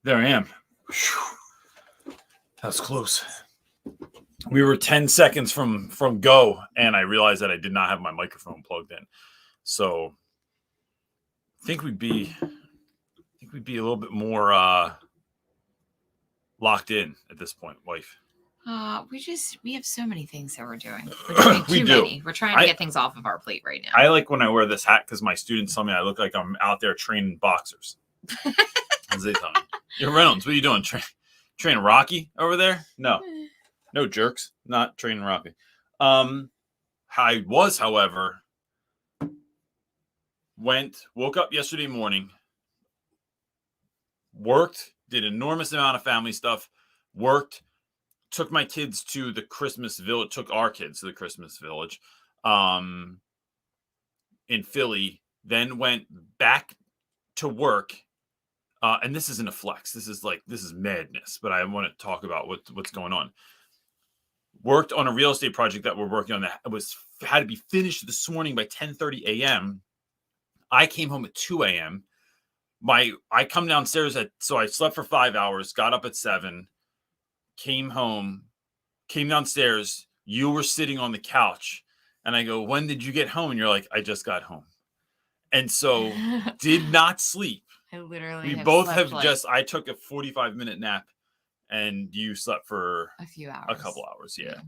There I am. Whew. That was close. We were 10 seconds from go, and I realized that I did not have my microphone plugged in. So I think we'd be a little bit more locked in at this point, wife. We have so many things that we're doing. We're doing too many. We're trying to get things off of our plate right now. I like when I wear this hat because my students tell me I look like I'm out there training boxers. As they tell me. Yo, Reynolds, what are you doing? Training Rocky over there? No, jerks. Not training Rocky. I was, however, woke up yesterday morning, worked, did an enormous amount of family stuff, worked, took my kids to the Christmas village, took our kids to the Christmas village in Philly, then went back to work. And this isn't a flex. This is madness, but I want to talk about what's going on. Worked on a real estate project that we're working on that had to be finished this morning by 10:30 a.m. I came home at 2 a.m. I come downstairs so I slept for 5 hours, got up at 7, came home, came downstairs. You were sitting on the couch, and I go, "When did you get home?" And you're like, "I just got home," and so did not sleep. I literally. We both have I took a 45-minute nap, and you slept for a couple hours. Yeah.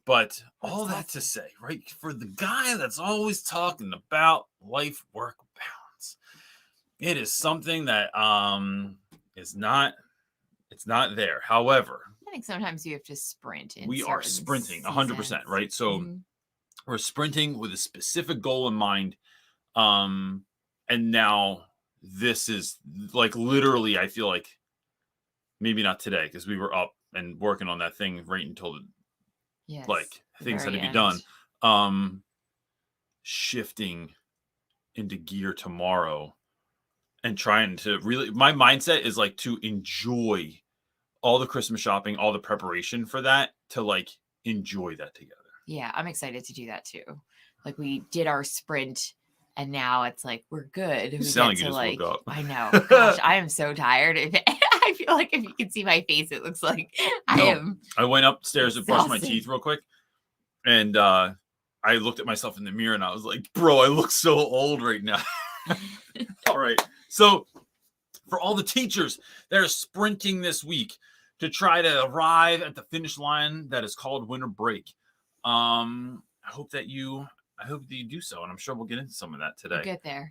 But all that to say, right, for the guy that's always talking about life-work balance, it is something that is not. It's not there. However, I think sometimes you have to sprint. We are sprinting 100%, right? So we're sprinting with a specific goal in mind. And now this is like literally, I feel like maybe not today because we were up and working on that thing right until things had to be done. Shifting into gear tomorrow and trying to really, my mindset is like to enjoy all the Christmas shopping, all the preparation for that, to like enjoy that together. Yeah, I'm excited to do that too. Like we did our sprint and now it's like we're good. You sound like you just woke up. I know. Gosh, I am so tired. I feel like if you can see my face, it looks like I am. I went upstairs to brush my teeth real quick, and I looked at myself in the mirror and I was like, bro, I look so old right now. All right. So for all the teachers that are sprinting this week to try to arrive at the finish line that is called winter break, I hope that you do so, and I'm sure we'll get into some of that today.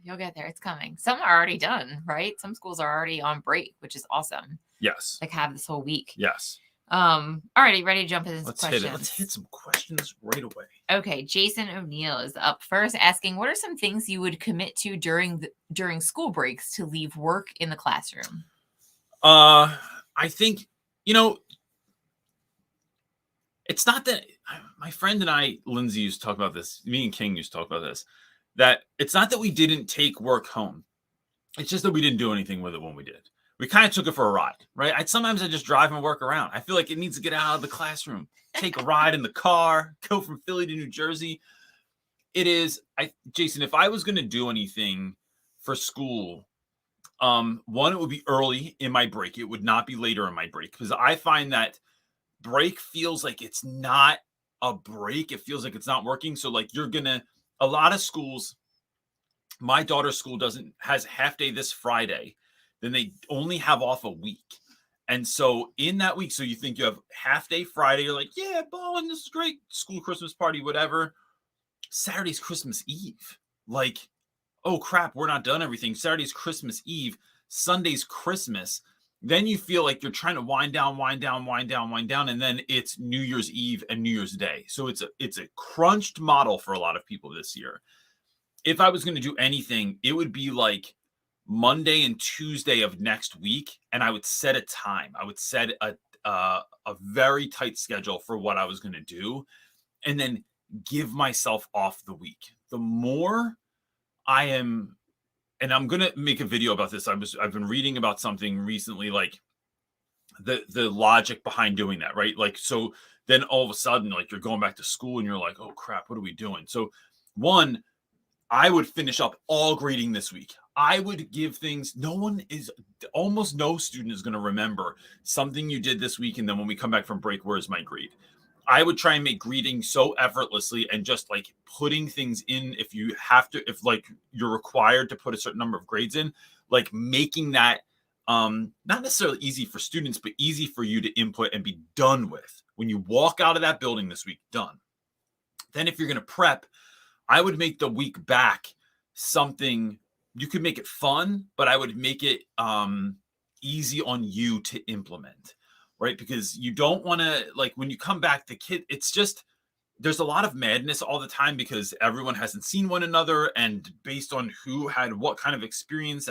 You'll get there. It's coming. Some are already done, right? Some schools are already on break, which is awesome. Yes. Like have this whole week. Yes. All right, ready to jump into questions? Let's hit some questions right away. Okay, Jason O'Neill is up first asking, what are some things you would commit to during school breaks to leave work in the classroom? I think, it's not that my friend and I, Lindsay, used to talk about this. Me and King used to talk about this, that it's not that we didn't take work home. It's just that we didn't do anything with it when we did. We kind of took it for a ride, right? Sometimes I just drive my work around. I feel like it needs to get out of the classroom. Take a ride in the car, go from Philly to New Jersey. It is, Jason, if I was going to do anything for school, one, it would be early in my break. It would not be later in my break because I find that break feels like it's not a break. It feels like it's not working. So like a lot of schools, my daughter's school has half day this Friday. Then they only have off a week. And so in that week, so you think you have half day Friday, you're like, yeah, balling, this is great. School Christmas party, whatever. Saturday's Christmas Eve. Like, oh crap, we're not done everything. Saturday's Christmas Eve. Sunday's Christmas. Then you feel like you're trying to wind down. And then it's New Year's Eve and New Year's Day. So it's a crunched model for a lot of people this year. If I was going to do anything, it would be like Monday and Tuesday of next week, and I would set a time. I would set a very tight schedule for what I was going to do, and then give myself off the week. The more I am, and I'm going to make a video about this. I've been reading about something recently, like the logic behind doing that, right? Like, so then all of a sudden, like you're going back to school and you're like, oh crap, what are we doing? So one, I would finish up all grading this week. I would give things, almost no student is going to remember something you did this week. And then when we come back from break, where's my greet? I would try and make greeting so effortlessly and just like putting things in. If like you're required to put a certain number of grades in, like making that not necessarily easy for students, but easy for you to input and be done with. When you walk out of that building this week, done. Then if you're going to prep, I would make the week back something, you could make it fun, but I would make it easy on you to implement, right? Because you don't want to, like, when you come back, it's just, there's a lot of madness all the time because everyone hasn't seen one another, and based on who had what kind of experience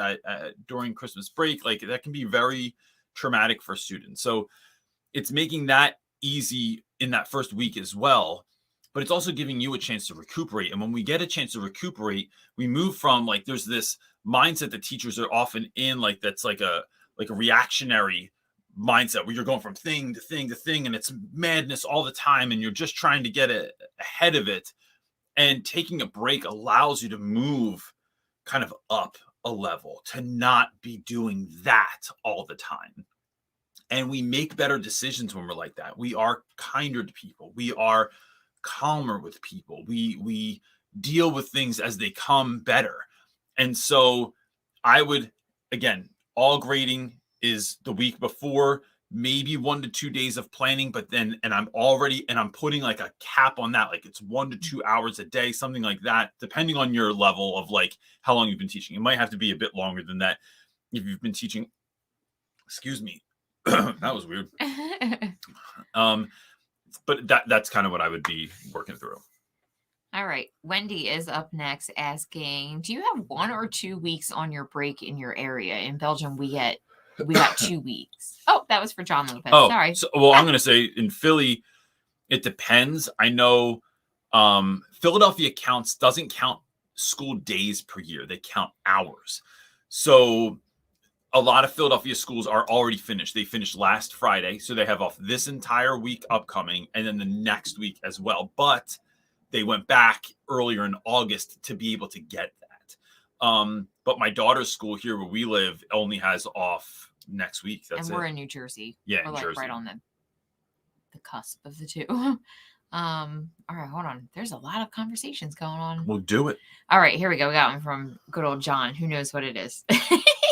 during Christmas break, like that can be very traumatic for students. So it's making that easy in that first week as well, but it's also giving you a chance to recuperate. And when we get a chance to recuperate, we move from like, there's this mindset that teachers are often in, like that's like a reactionary mindset where you're going from thing to thing to thing, and it's madness all the time, and you're just trying to get ahead of it. And taking a break allows you to move kind of up a level, to not be doing that all the time. And we make better decisions when we're like that. We are kinder to people. We are calmer with people. We deal with things as they come better. And so I would, again, all grading is the week before, maybe 1 to 2 days of planning, but then, and I'm putting like a cap on that. Like it's 1 to 2 hours a day, something like that, depending on your level of like how long you've been teaching. It might have to be a bit longer than that. If you've been teaching, excuse me, that was weird. But that's kind of what I would be working through. All right. Wendy is up next asking, do you have 1 or 2 weeks on your break in your area? In Belgium, we got 2 weeks. Oh, that was for John Lopez. Oh, sorry. So, well, I'm going to say in Philly, it depends. I know Philadelphia doesn't count school days per year. They count hours. So a lot of Philadelphia schools are already finished. They finished last Friday, so they have off this entire week upcoming, and then the next week as well. But they went back earlier in August to be able to get that. But my daughter's school here where we live only has off next week. That's and we're in New Jersey. Yeah, we're New like Jersey. right on the cusp of the two. All right, hold on. There's a lot of conversations going on. We'll do it. All right, here we go. We got one from good old John. Who knows what it is?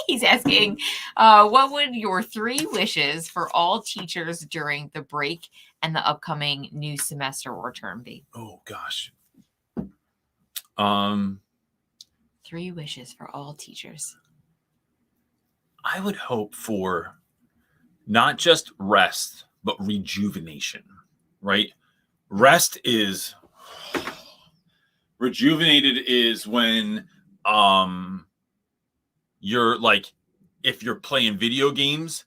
He's asking, what would your 3 wishes for all teachers during the break and the upcoming new semester or term be? Oh gosh. 3 wishes for all teachers. I would hope for not just rest, but rejuvenation, right? Rejuvenated is when you're like, if you're playing video games,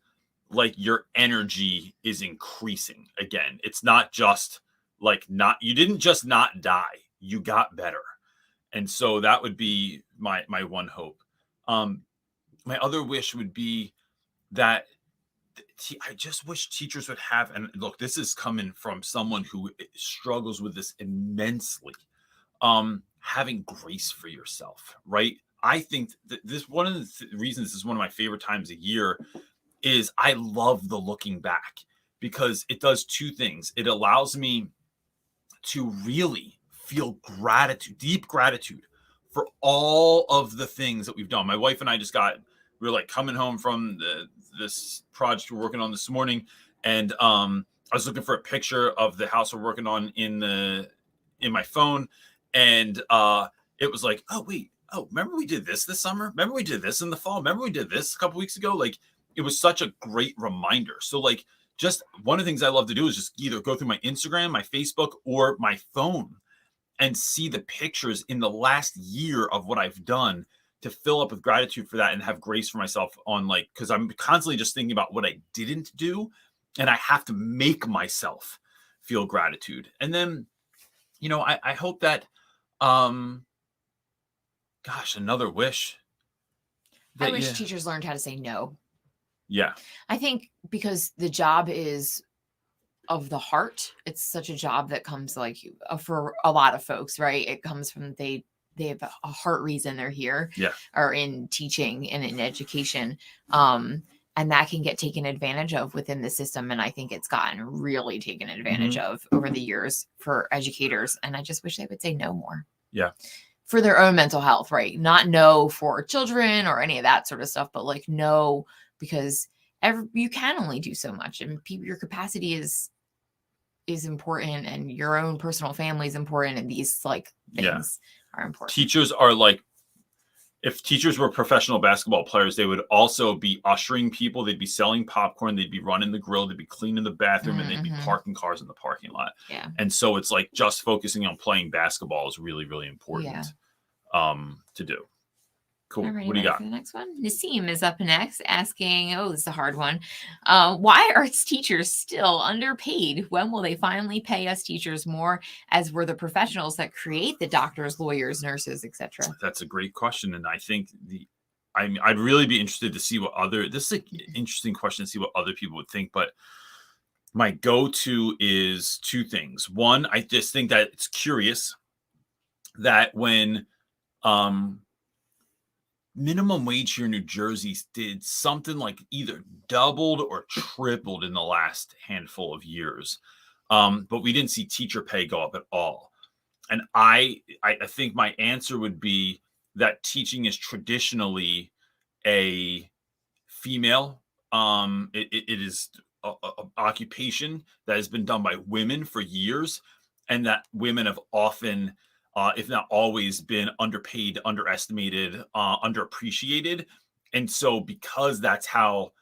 like your energy is increasing again. It's not just like you didn't just not die, you got better. And so that would be my one hope. My other wish would be that I just wish teachers would have, and look, this is coming from someone who struggles with this immensely, having grace for yourself, right? I think that one of the reasons this is one of my favorite times a year is I love the looking back, because it does 2 things. It allows me to really feel deep gratitude for all of the things that we've done. My wife and I we were like coming home from this project we're working on this morning, and I was looking for a picture of the house we're working on in my phone, and it was like, oh wait, remember we did this summer? Remember we did this in the fall? Remember we did this a couple weeks ago? Like, it was such a great reminder. So like, just one of the things I love to do is just either go through my Instagram, my Facebook, or my phone and see the pictures in the last year of what I've done, to fill up with gratitude for that and have grace for myself on, like, because I'm constantly just thinking about what I didn't do, and I have to make myself feel gratitude. And then, I hope that, another wish. I wish teachers learned how to say no. Yeah. I think because the job is of the heart. It's such a job that comes like for a lot of folks, right? It comes from they they have a heart reason they're here, Yeah. or in teaching and in education. And that can get taken advantage of within the system. And I think it's gotten really taken advantage of over the years for educators. And I just wish they would say no more. Yeah. For their own mental health, right? Not no for children or any of that sort of stuff, but like no, because you can only do so much, and your capacity is important, and your own personal family is important, and these like things are important. Teachers are like, if teachers were professional basketball players, they would also be ushering people. They'd be selling popcorn. They'd be running the grill. They'd be cleaning the bathroom, and they'd be parking cars in the parking lot. Yeah. And so it's like just focusing on playing basketball is really, really important to do. Cool. All right, what do you got? For the next one? Naseem is up next asking, oh, this is a hard one. Why are teachers still underpaid? When will they finally pay us teachers more, as we're the professionals that create the doctors, lawyers, nurses, etc.? That's a great question. And I think I'd really be interested to see what this is an interesting question to see what other people would think. But my go-to is two things. One, I just think that it's curious that when minimum wage here in New Jersey did something like either doubled or tripled in the last handful of years. But we didn't see teacher pay go up at all. And I think my answer would be that teaching is traditionally a female. It is an occupation that has been done by women for years, and that women have often, if not always, been underpaid, underestimated, underappreciated. And so because that's how,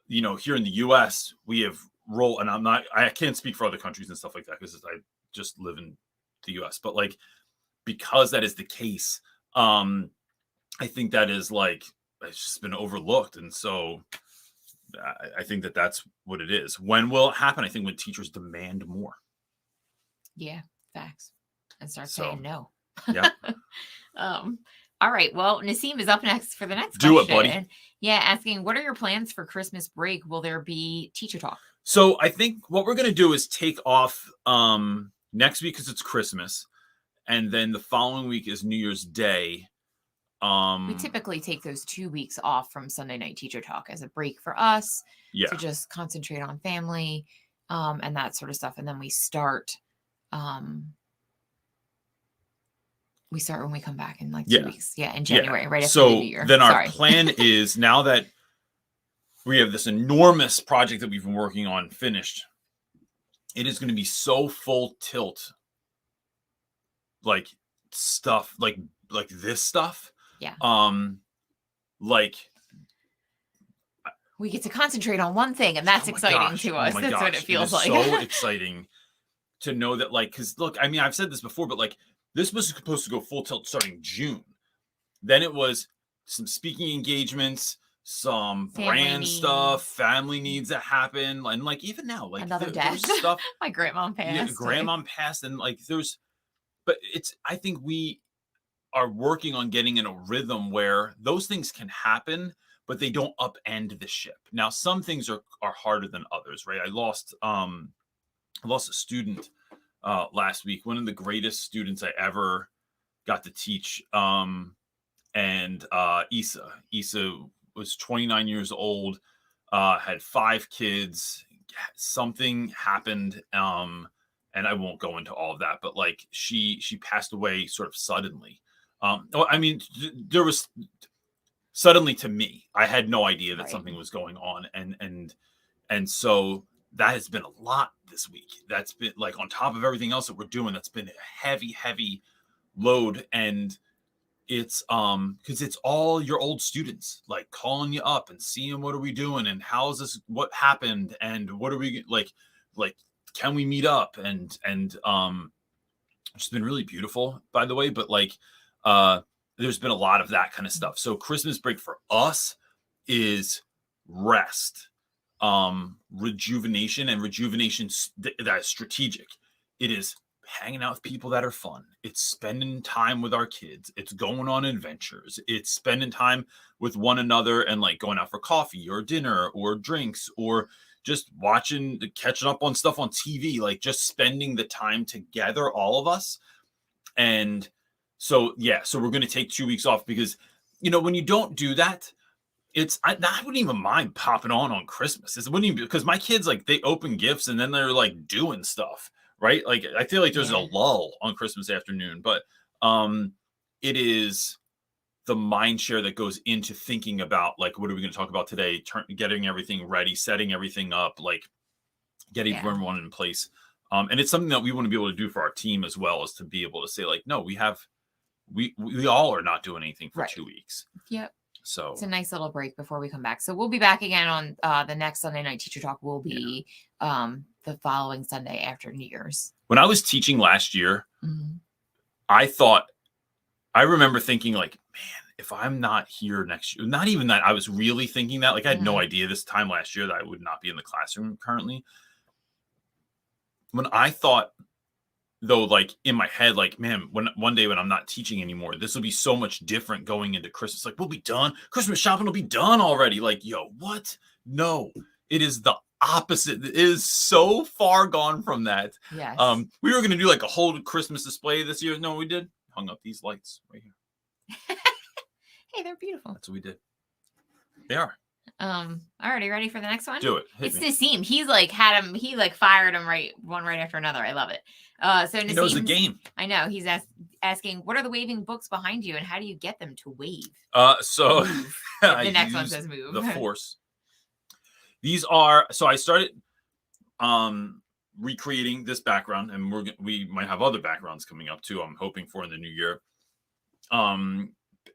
here in the US, we have and I can't speak for other countries and stuff like that because I just live in the US, but like, because that is the case, I think that is like, it's just been overlooked. And so I think that that's what it is. When will it happen? I think when teachers demand more. Yeah, facts. And start saying no. Yeah. All right. Well, Naseem is up next for the next question. Do it, buddy. Yeah, asking, what are your plans for Christmas break? Will there be teacher talk? So I think what we're going to do is take off next week because it's Christmas. And then the following week is New Year's Day. We typically take those 2 weeks off from Sunday night teacher talk as a break for us to just concentrate on family and that sort of stuff. And then we start when we come back in like 2 weeks. Yeah, in January, right after the New Year. Then our plan is, now that we have this enormous project that we've been working on finished, it is going to be so full tilt, like stuff, like this stuff. Yeah. Like we get to concentrate on one thing, and that's exciting to us. That's what it feels like. So exciting to know that, like, because look, I mean, I've said this before, but like, this was supposed to go full tilt starting June. Then it was some speaking engagements, some brand stuff, family needs that happen, and like even now, like another death. Stuff. My grandma passed. Yeah, grandma passed, and like but I think we are working on getting in a rhythm where those things can happen, but they don't upend the ship. Now, some things are harder than others, right? I lost a student last week, one of the greatest students I ever got to teach. And Issa was 29 years old, had 5 kids. Something happened, and I won't go into all of that, but like she passed away sort of suddenly. I mean, there was suddenly to me, I had no idea that something was going on. And so that has been a lot this week. That's been like on top of everything else that we're doing. That's been a heavy load. And it's because it's all your old students like calling you up and seeing what are we doing and how's this, what happened, and what are we like can we meet up, and it's been really beautiful, by the way. But like there's been a lot of that kind of stuff. So Christmas break for us is rest, rejuvenation, and rejuvenation that is strategic. It is hanging out with people that are fun. It's spending time with our kids. It's going on adventures. It's spending time with one another and like going out for coffee or dinner or drinks or just catching up on stuff on TV, like just spending the time together, all of us. And So we're going to take 2 weeks off because, when you don't do that, I wouldn't even mind popping on Christmas. It wouldn't even, because my kids, like, they open gifts and then they're like doing stuff, right? Like, I feel like there's a lull on Christmas afternoon, but it is the mind share that goes into thinking about, like, what are we going to talk about today? Getting everything ready, setting everything up, like getting everyone in place. And it's something that we want to be able to do for our team as well, as to be able to say, like, no, we all are not doing anything for 2 weeks. Yep. So it's a nice little break before we come back. So we'll be back again on the next Sunday Night Teacher Talk will be the following Sunday after New Year's. When I was teaching last year, I remember thinking, like, man, if I'm not here next year, not even that I was really thinking that, like, I had no idea this time last year that I would not be in the classroom currently. When I thought, though, like, in my head, like, man, one day when I'm not teaching anymore, this will be so much different going into Christmas. Like, we'll be done. Christmas shopping will be done already. Like, yo, what? No, it is the opposite. It is so far gone from that. Yes. We were going to do like a whole Christmas display this year. No, we did. Hung up these lights right here. Hey, they're beautiful. That's what we did. They are. Alrighty, ready for the next one? Do it. It's Nassim. He's like fired him one right after another. I love it. So Nassim, he knows the game. I know. He's asking, what are the waving books behind you, and how do you get them to wave? So move. The next one says move. The Force. These are, so I started recreating this background, and we might have other backgrounds coming up too. I'm hoping for in the new year.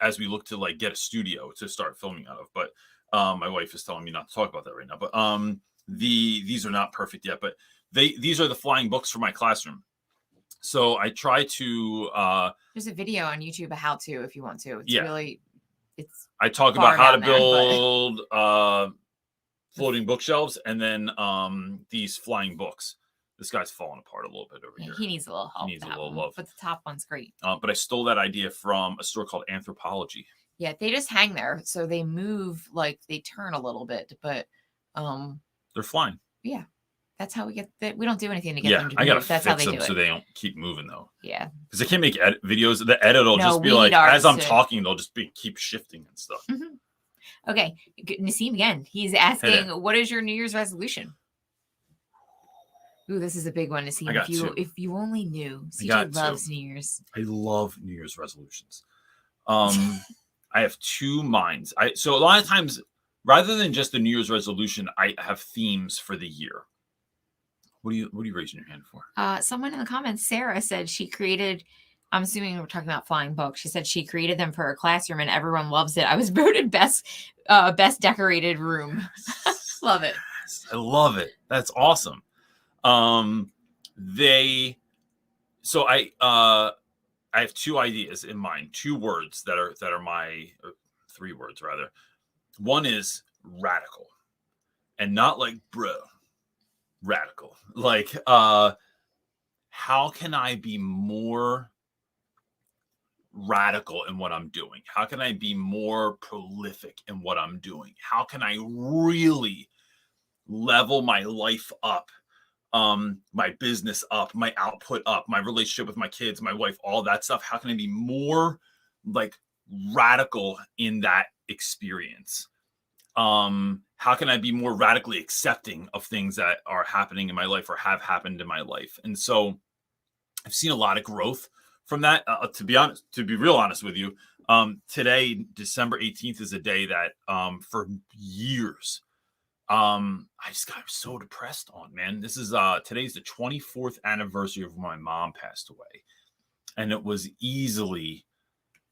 As we look to, like, get a studio to start filming out of, but my wife is telling me not to talk about that right now. But these are not perfect yet, but these are the flying books for my classroom. So I try to there's a video on YouTube, a how to, if you want to. I talk about how to build floating bookshelves, and then these flying books. This guy's falling apart a little bit over here. He needs a little help. He needs a little love. But the top one's great. But I stole that idea from a store called Anthropology. Yeah, they just hang there. So they move, like, they turn a little bit, but they're flying. Yeah. That's how we get that. We don't do anything to get them to move. I gotta That's fix how they them do it. so they don't keep moving, though. Yeah. Because I can't make videos. The edit will just be like, as I'm talking, they'll just keep shifting and stuff. Okay. Nassim again. He's asking, what is your New Year's resolution? Ooh, this is a big one to see. If you only knew. CJ loves New Year's. I love New Year's resolutions. I have two minds. So a lot of times, rather than just the New Year's resolution, I have themes for the year. What are you raising your hand for? Someone in the comments, Sarah, said she created, I'm assuming we're talking about flying books. She said she created them for her classroom and everyone loves it. I was voted best decorated room. Love it. I love it. That's awesome. I have two ideas in mind, two words that are my, or three words rather. One is radical, and not like bro, radical. Like, how can I be more radical in what I'm doing? How can I be more prolific in what I'm doing? How can I really level my life up? My business up, my output up, my relationship with my kids, my wife, all that stuff. How can I be more, like, radical in that experience? How can I be more radically accepting of things that are happening in my life or have happened in my life? And so I've seen a lot of growth from that. To be real honest with you, today, December 18th, is a day that for years, I just got so depressed on, man. This is today's the 24th anniversary of when my mom passed away. And it was easily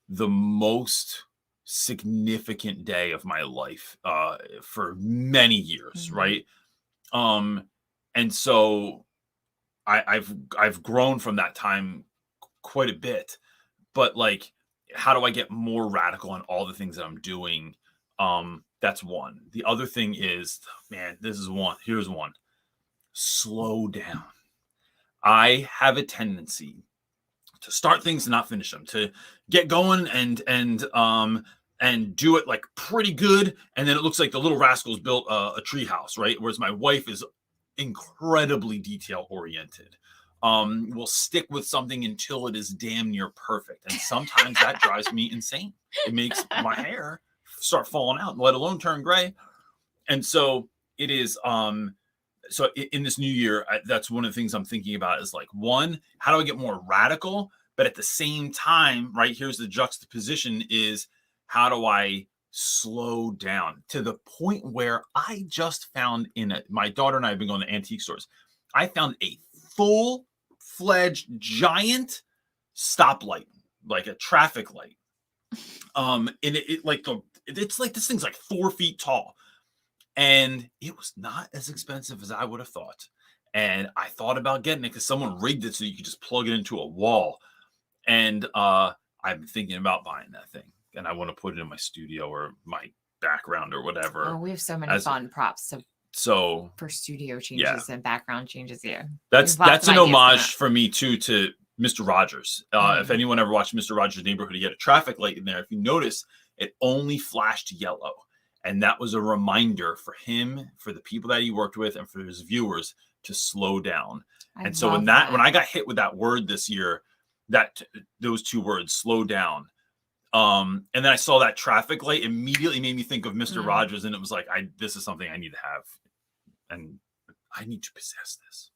the most significant day of my life for many years, right? And so I've grown from that time quite a bit. But, like, how do I get more radical on all the things that I'm doing? That's one. The other thing is, man, here's one. Slow down. I have a tendency to start things and not finish them, to get going and do it, like, pretty good. And then it looks like the little rascals built a tree house, right? Whereas my wife is incredibly detail oriented. will stick with something until it is damn near perfect. And sometimes that drives me insane. It makes my hair start falling out, let alone turn gray. And so it is, so in this new year, that's one of the things I'm thinking about is like, one, how do I get more radical? But at the same time, right, here's the juxtaposition is how do I slow down to the point where I just found my daughter and I have been going to antique stores. I found a full-fledged giant stoplight, like a traffic light. And it's like this thing's like 4 feet tall. And it was not as expensive as I would have thought. And I thought about getting it because someone rigged it so you could just plug it into a wall. And I've been thinking about buying that thing. And I want to put it in my studio or my background or whatever. Oh, we have so many fun props for studio changes and background changes. Yeah, that's an homage for me too to Mr. Rogers. If anyone ever watched Mr. Rogers' Neighborhood, he had a traffic light in there. If you notice, it only flashed yellow. And that was a reminder for him, for the people that he worked with, and for his viewers to slow down. And so when I got hit with that word this year, those two words, slow down. And then I saw that traffic light, immediately made me think of Mr. Rogers, and it was like, this is something I need to have, and I need to possess this.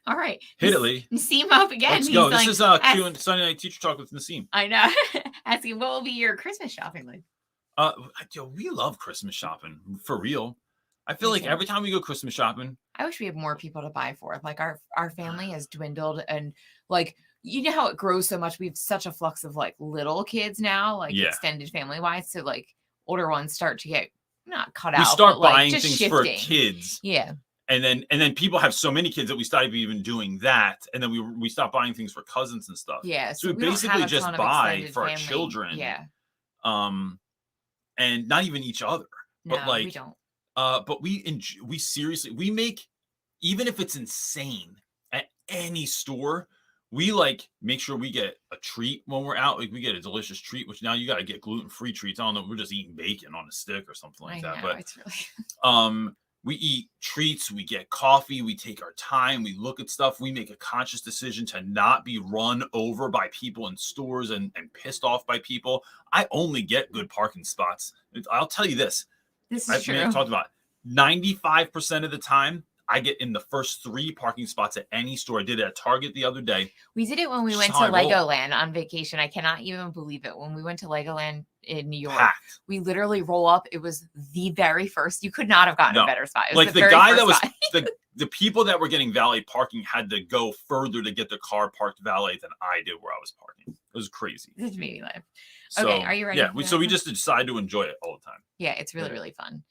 All right, hit it, Lee. Naseem up again. Let's go. This is Q Sunday Night Teacher Talk with Naseem. I know. Asking what will be your Christmas shopping like? We love Christmas shopping for real. I feel like every time we go Christmas shopping, I wish we had more people to buy for. Like our family has dwindled, and like you know how it grows so much. We have such a flux of like little kids now, like extended family wise. So like older ones start to get not cut out. We start but, buying like, things shifting. for kids. Yeah. And then people have so many kids that we started even doing that, and then we stopped buying things for cousins and stuff. Yeah. So we basically just buy for our children. Yeah. And not even each other. No, but like we don't. But we seriously, we make, even if it's insane at any store, we like make sure we get a treat when we're out. Like we get a delicious treat, which now you got to get gluten-free treats. I don't know. We're just eating bacon on a stick or something like that. But it's really... we eat treats, we get coffee, we take our time, we look at stuff, we make a conscious decision to not be run over by people in stores and pissed off by people. I only get good parking spots. I'll tell you this. This is true. I've talked about 95% of the time, I get in the first 3 parking spots at any store. I did it at Target the other day. We did it when we went to Legoland on vacation. I cannot even believe it. When we went to Legoland in New York, we literally roll up. It was the very first. You could not have gotten a better spot. It was like the guy that was the people that were getting valet parking had to go further to get the car parked valet than I did where I was parking. It was crazy. This made me laugh. So, okay, are you ready? Yeah, so we just decide to enjoy it all the time. Yeah, it's really, really fun.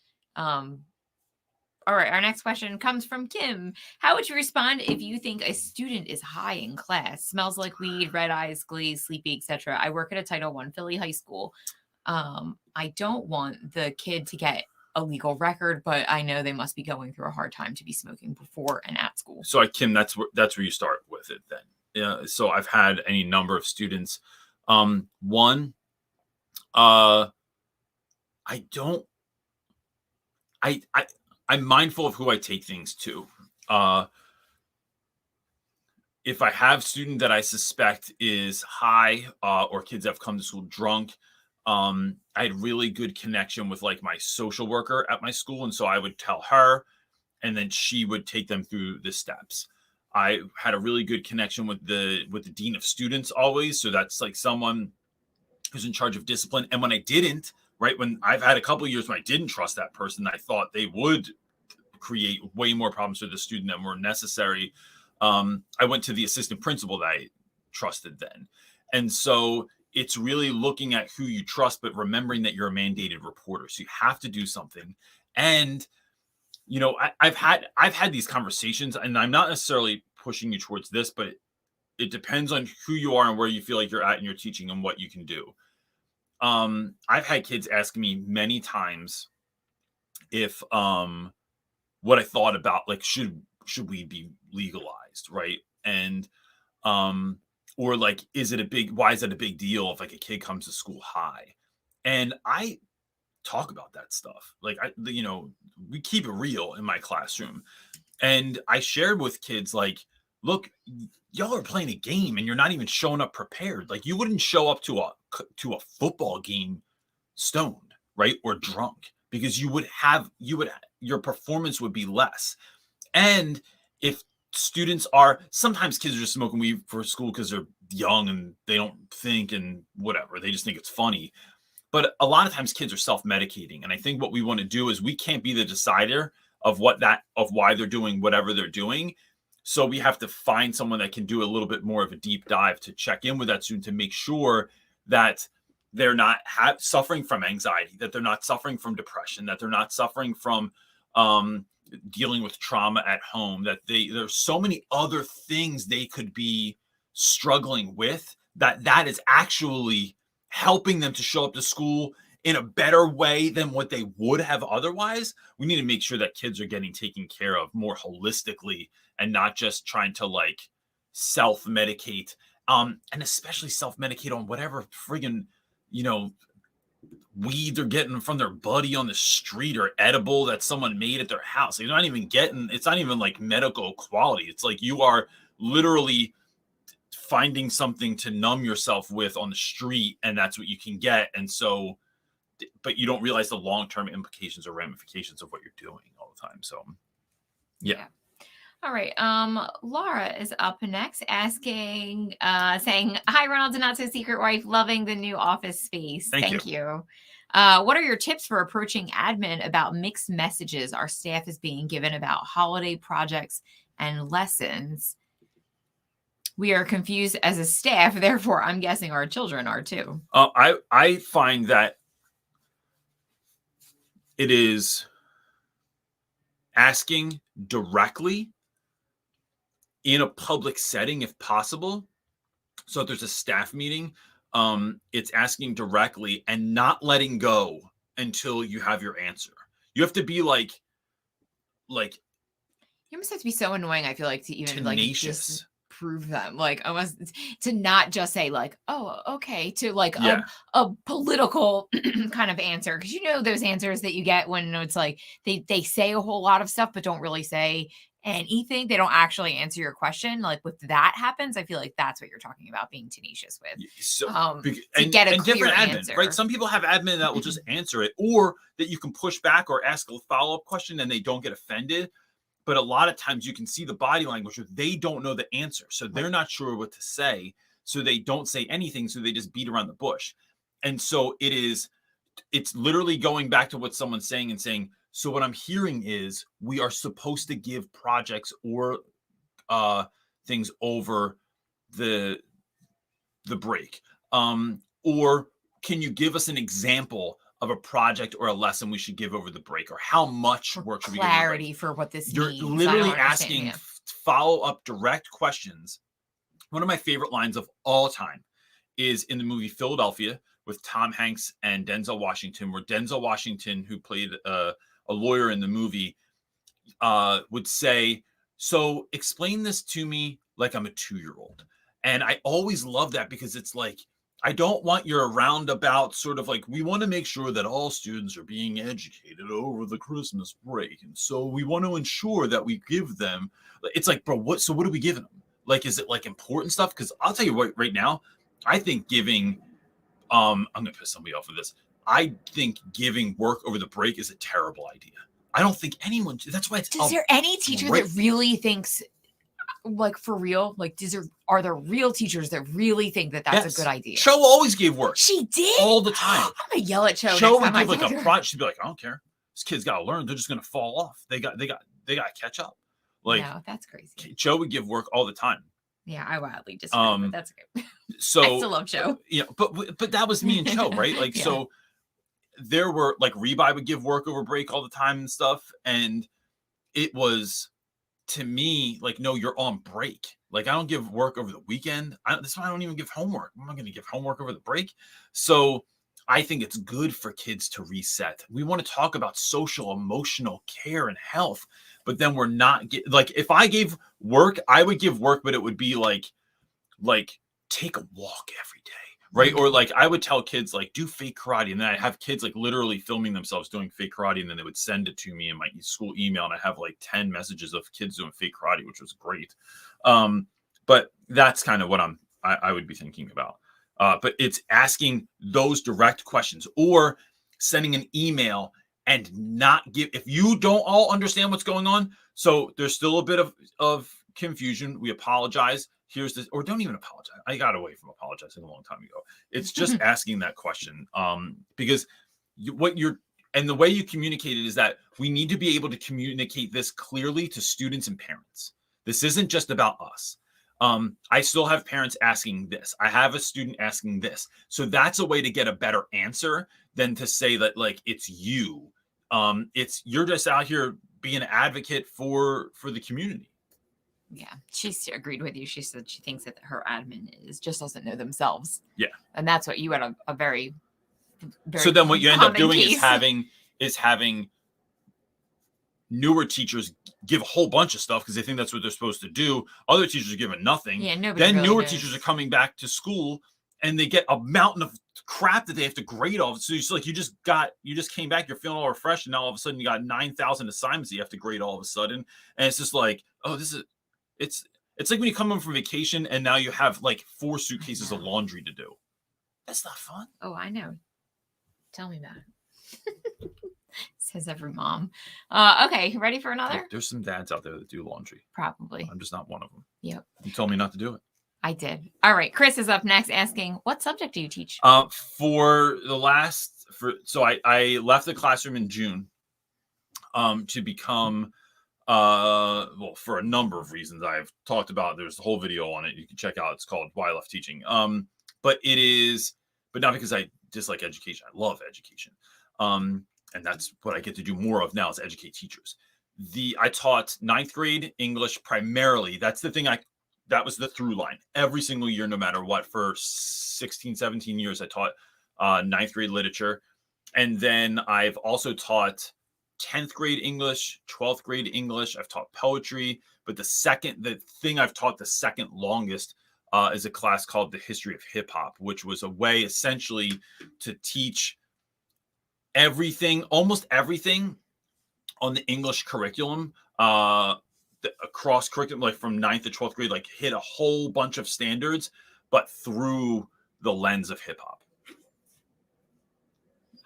All right, our next question comes from Kim. How would you respond if you think a student is high in class, smells like weed, red eyes, glaze, sleepy, etc.? I work at a Title I Philly high school. I don't want the kid to get a legal record, but I know they must be going through a hard time to be smoking before and at school. So, Kim, that's where you start with it then. Yeah. So I've had any number of students. I'm mindful of who I take things to. If I have a student that I suspect is high, or kids that have come to school drunk, I had really good connection with like my social worker at my school. And so I would tell her, and then she would take them through the steps. I had a really good connection with the dean of students always. So that's like someone who's in charge of discipline. And when I didn't, right, when I've had a couple of years when I didn't trust that person, I thought they would create way more problems for the student than were necessary. I went to the assistant principal that I trusted then. And so it's really looking at who you trust, but remembering that you're a mandated reporter. So you have to do something. And, you know, I've had these conversations, and I'm not necessarily pushing you towards this, but it depends on who you are and where you feel like you're at in your teaching and what you can do. I've had kids ask me many times if what I thought about, like, should we be legalized, right? And or like, why is it a big deal if like a kid comes to school high? And I talk about that stuff. Like, we keep it real in my classroom. And I shared with kids, like, look, y'all are playing a game and you're not even showing up prepared. Like you wouldn't show up to a football game stoned, right? Or drunk, because your performance would be less. And if students are, sometimes kids are just smoking weed for school because they're young and they don't think and whatever. They just think it's funny. But a lot of times kids are self-medicating. And I think what we want to do is we can't be the decider of why they're doing whatever they're doing. So we have to find someone that can do a little bit more of a deep dive to check in with that student to make sure that they're not suffering from anxiety, that they're not suffering from depression, that they're not suffering from dealing with trauma at home, that there's so many other things they could be struggling with, that is actually helping them to show up to school in a better way than what they would have otherwise. We need to make sure that kids are getting taken care of more holistically and not just trying to like self-medicate, and especially self-medicate on whatever friggin', weed they're getting from their buddy on the street or edible that someone made at their house. You're not even it's not even like medical quality. It's like you are literally finding something to numb yourself with on the street, and that's what you can get. And so, but you don't realize the long-term implications or ramifications of what you're doing all the time. So yeah. All right. Laura is up next asking, saying, "Hi, Ronald and Not So Secret Wife, loving the new office space. Thank you. What are your tips for approaching admin about mixed messages our staff is being given about holiday projects and lessons? We are confused as a staff, therefore I'm guessing our children are too." I find that it is asking directly in a public setting, if possible. So if there's a staff meeting, it's asking directly and not letting go until you have your answer. You have to be like you almost have to be so annoying, I feel like, to even tenacious. like prove them, like almost to not just say like, "Oh, okay," to like a political kind of answer, because those answers that you get when it's like they say a whole lot of stuff but don't really say anything. They don't actually answer your question. Like with that happens, I feel like that's what you're talking about, being tenacious with. So, to get a clear different admin, answer. right? Some people have admin that will just answer it, or that you can push back or ask a follow-up question and they don't get offended. But a lot of times you can see the body language where they don't know the answer. So they're not sure what to say. So they don't say anything. So they just beat around the bush. And so it's literally going back to what someone's saying and saying, so what I'm hearing is we are supposed to give projects or things over the break. Or can you give us an example of a project or a lesson we should give over the break, or how much work should we give? Clarity for what this means. You're literally asking follow-up direct questions. One of my favorite lines of all time is in the movie Philadelphia with Tom Hanks and Denzel Washington, where Denzel Washington, who played a lawyer in the movie, would say, "So explain this to me like I'm a 2-year-old." And I always love that, because it's like, I don't want your roundabout sort of like, we want to make sure that all students are being educated over the Christmas break. And so we want to ensure that we give them, it's like, bro, what are we giving them? Like, is it like important stuff? Because I'll tell you what, right now, I think giving, I'm going to piss somebody off with this. I think giving work over the break is a terrible idea. I don't think anyone, that's why it's. Is there any teacher that really thinks, like, for real, like, are there real teachers that really think that that's a good idea? Cho always gave work. She did? All the time. I'm gonna yell at Cho. Cho would give like a project. She'd be like, "I don't care. This kid's got to learn. They're just gonna fall off. They got to catch up." Like, no, that's crazy. Cho would give work all the time. Yeah, I wildly disagree, but that's okay. So I still love Cho. But that was me and Cho, right? Like, so there were like Rebuy would give work over break all the time and stuff, and it was, to me, like, no, you're on break. Like, I don't give work over the weekend. That's why I don't even give homework. I'm not going to give homework over the break. So I think it's good for kids to reset. We want to talk about social, emotional care and health, but then we're not like, if I gave work, I would give work, but it would be like take a walk every day, right? Or like I would tell kids like do fake karate, and then I have kids like literally filming themselves doing fake karate, and then they would send it to me in my school email, and I have like 10 messages of kids doing fake karate, which was great. But that's kind of what I would be thinking about. But it's asking those direct questions or sending an email and not give, if you don't all understand what's going on. So there's still a bit of confusion. We apologize. Here's this, or don't even apologize. I got away from apologizing a long time ago. It's just asking that question. Because and the way you communicate it is that we need to be able to communicate this clearly to students and parents. This isn't just about us. I still have parents asking this. I have a student asking this. So that's a way to get a better answer than to say that like it's you. You're just out here being an advocate for the community. Yeah, she's agreed with you. She said she thinks that her admin just doesn't know themselves. Yeah, and that's what you had a very, very. So then what you end up doing case. is having newer teachers give a whole bunch of stuff because they think that's what they're supposed to do. Other teachers are giving nothing. Yeah, nobody. Then really newer knows. teachers are coming back to school and they get a mountain of crap that they have to grade off. So it's like you just came back, you're feeling all refreshed, and now all of a sudden you got 9,000 assignments that you have to grade all of a sudden. And it's just like, oh, it's like when you come home from vacation and now you have like 4 suitcases of laundry to do. That's not fun. Oh, I know. Tell me about it. Says every mom. Okay, ready for another? There's some dads out there that do laundry. Probably. I'm just not one of them. Yep. You told me not to do it. I did. All right. Chris is up next asking, what subject do you teach? So I left the classroom in June to become for a number of reasons I've talked about. There's a whole video on it you can check out. It's called Why I Left Teaching. But not because I dislike education. I love education. And that's what I get to do more of now is educate teachers. I taught 9th grade English primarily. That's the thing that was the through line every single year, no matter what. For 16, 17 years, I taught 9th grade literature. And then I've also taught 10th grade English, 12th grade English. I've taught poetry. But the thing I've taught the second longest is a class called The History of Hip Hop, which was a way essentially to teach almost everything on the English curriculum, across curriculum, like from 9th to 12th grade, like hit a whole bunch of standards, but through the lens of hip hop.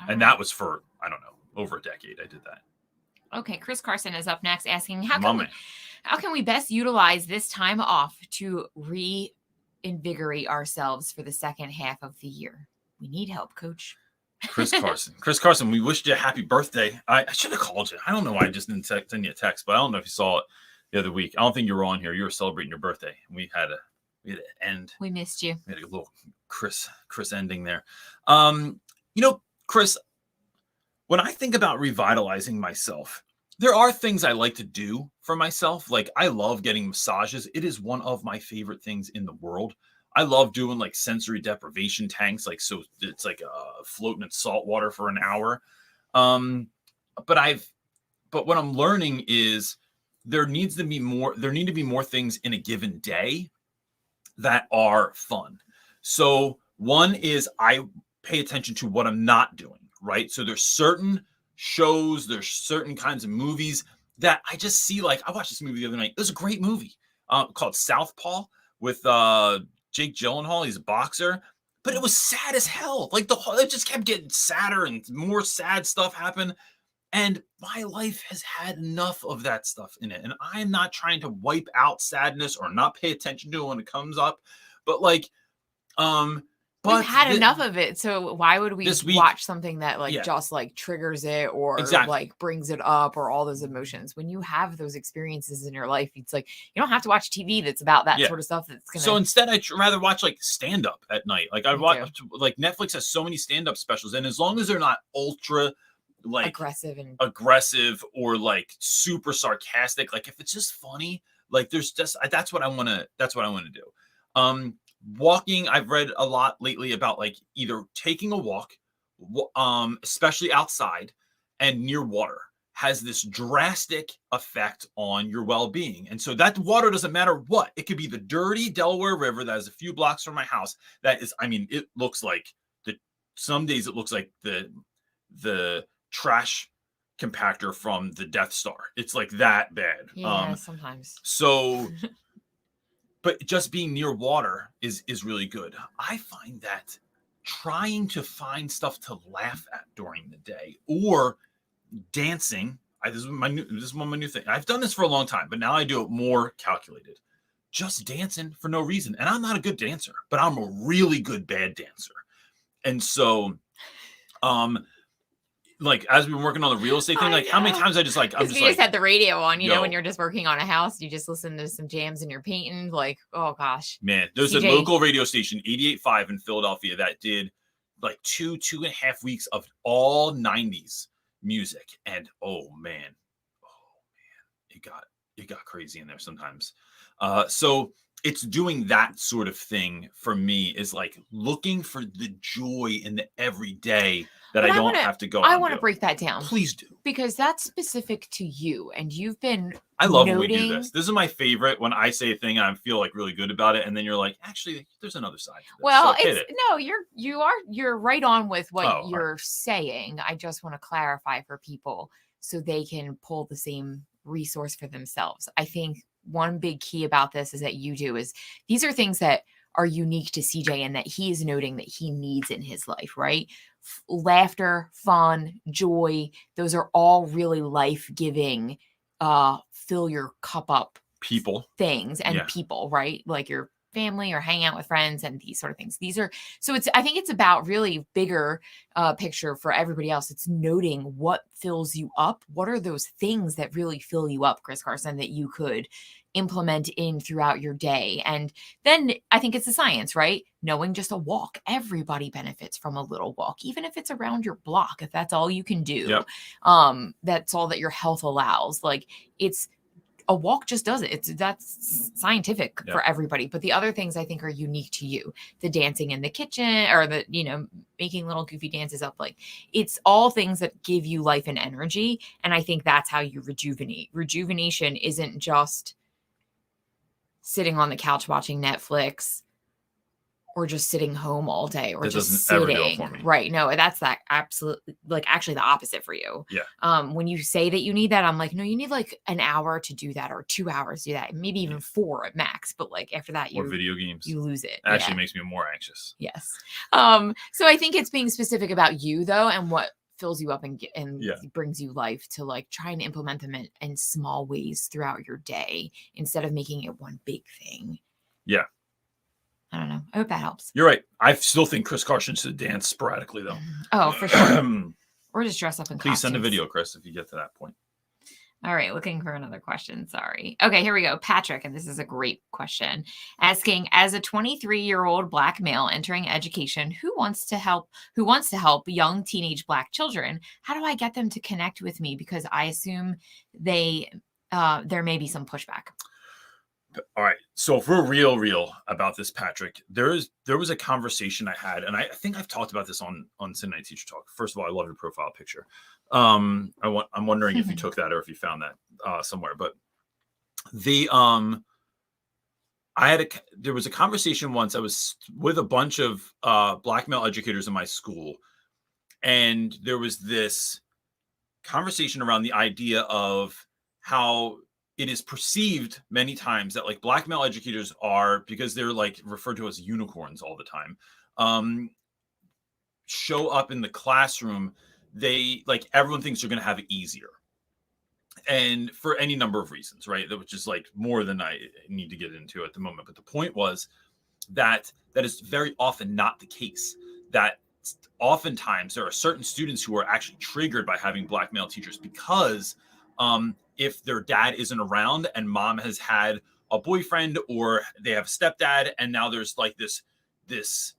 And that was for, I don't know, over a decade I did that. Okay, Chris Carson is up next asking, how can we best utilize this time off to reinvigorate ourselves for the second half of the year? We need help, Coach. Chris Carson, we wished you a happy birthday. I should have called you. I don't know why I just didn't send you a text, but I don't know if you saw it the other week. I don't think you were on here. You were celebrating your birthday. We had an end. We missed you. We had a little Chris ending there. Chris, when I think about revitalizing myself, there are things I like to do for myself. Like I love getting massages. It is one of my favorite things in the world. I love doing like sensory deprivation tanks, like so it's like floating in salt water for an hour. But what I'm learning is there need to be more things in a given day that are fun. So one is I pay attention to what I'm not doing, right? So there's certain shows, there's certain kinds of movies that I just see. Like I watched this movie the other night. It was a great movie called Southpaw with Jake Gyllenhaal. He's a boxer, but it was sad as hell. Like it just kept getting sadder and more sad stuff happened. And my life has had enough of that stuff in it. And I'm not trying to wipe out sadness or not pay attention to it when it comes up. But like, we've had enough of it. So why would we watch something that just like triggers it or like brings it up or all those emotions? When you have those experiences in your life, it's like, you don't have to watch TV that's about that sort of stuff. So instead I'd rather watch like stand up at night. Like I watch, like Netflix has so many stand up specials. And as long as they're not ultra like aggressive or like super sarcastic, like if it's just funny, like there's just, that's what I want to do. Walking, I've read a lot lately about like either taking a walk, especially outside and near water. has this drastic effect on your well-being. And so that water doesn't matter what. It could be the dirty Delaware River that is a few blocks from my house. That is, I mean, it looks like some days it looks like the trash compactor from the Death Star. It's like that bad. Yeah, sometimes. So, but just being near water is really good. I find that trying to find stuff to laugh at during the day or dancing. This is one of my new thing. I've done this for a long time, but now I do it more calculated. Just dancing for no reason. And I'm not a good dancer, but I'm a really good bad dancer. And so, like as we've been working on the real estate thing, like how many times I just like, I'm just you like, just had the radio on, you know, when you're just working on a house, you just listen to some jams and you're painting, like, oh gosh. Man, there's a local radio station, 88.5 in Philadelphia, that did like 2.5 weeks of all 90s music. And oh man, it got crazy in there sometimes. So it's doing that sort of thing for me, is like looking for the joy in the everyday that I don't have to go. I want to break that down. Please do. Because that's specific to you. And you've been I love when we do this. This is my favorite, when I say a thing and I feel like really good about it. And then you're like, actually, there's another side to this. Well, so you're right on with what you're saying. I just want to clarify for people so they can pull the same resource for themselves. I think one big key about this is that these are things that are unique to CJ and that he is noting that he needs in his life, right? Laughter, fun, joy, those are all really life-giving, fill your cup up things and people, right? Like your family or hang out with friends and these sort of things. I think it's about really bigger picture for everybody else. It's noting what fills you up. What are those things that really fill you up, Chris Carson, that you could implement in throughout your day? And then I think it's a science, right? Knowing just a walk. Everybody benefits from a little walk, even if it's around your block, if that's all you can do. Yep. That's all that your health allows. Like a walk just does it. That's scientific for everybody. But the other things I think are unique to you, the dancing in the kitchen or making little goofy dances up, like it's all things that give you life and energy. And I think that's how you rejuvenate. Rejuvenation isn't just sitting on the couch watching Netflix or just sitting home all day or just sitting. Right. No, that's absolutely actually the opposite for you. Yeah. When you say that you need that, I'm like, no, you need like an hour to do that or 2 hours to do that. Maybe even 4 at max. But like after that, or video games, you lose it. Actually makes me more anxious. Yes. So I think it's being specific about you though, and what fills you up and brings you life, to like try and implement them in small ways throughout your day instead of making it one big thing. Yeah. I don't know. I hope that helps. You're right. I still think Chris Carson should dance sporadically, though. Oh, for sure. Or just dress up in costumes. Please send a video, Chris, if you get to that point. All right. Looking for another question. Sorry. Okay, here we go. Patrick, and this is a great question, asking, as a 23-year-old Black male entering education who wants to help young teenage Black children, how do I get them to connect with me? Because I assume there may be some pushback. All right. So if we're real about this, Patrick, there was a conversation I had, and I think I've talked about this on Sunday Night Teacher Talk. First of all, I love your profile picture. I'm wondering if you took that or if you found that somewhere. But there was a conversation once. I was with a bunch of Black male educators in my school, and there was this conversation around the idea of how it is perceived many times that like Black male educators are, because they're like referred to as unicorns all the time, show up in the classroom. They like, everyone thinks they're going to have it easier. And for any number of reasons, right? That was just like more than I need to get into at the moment. But the point was that is very often not the case. That oftentimes there are certain students who are actually triggered by having Black male teachers because, if their dad isn't around and mom has had a boyfriend or they have a stepdad, and now there's like this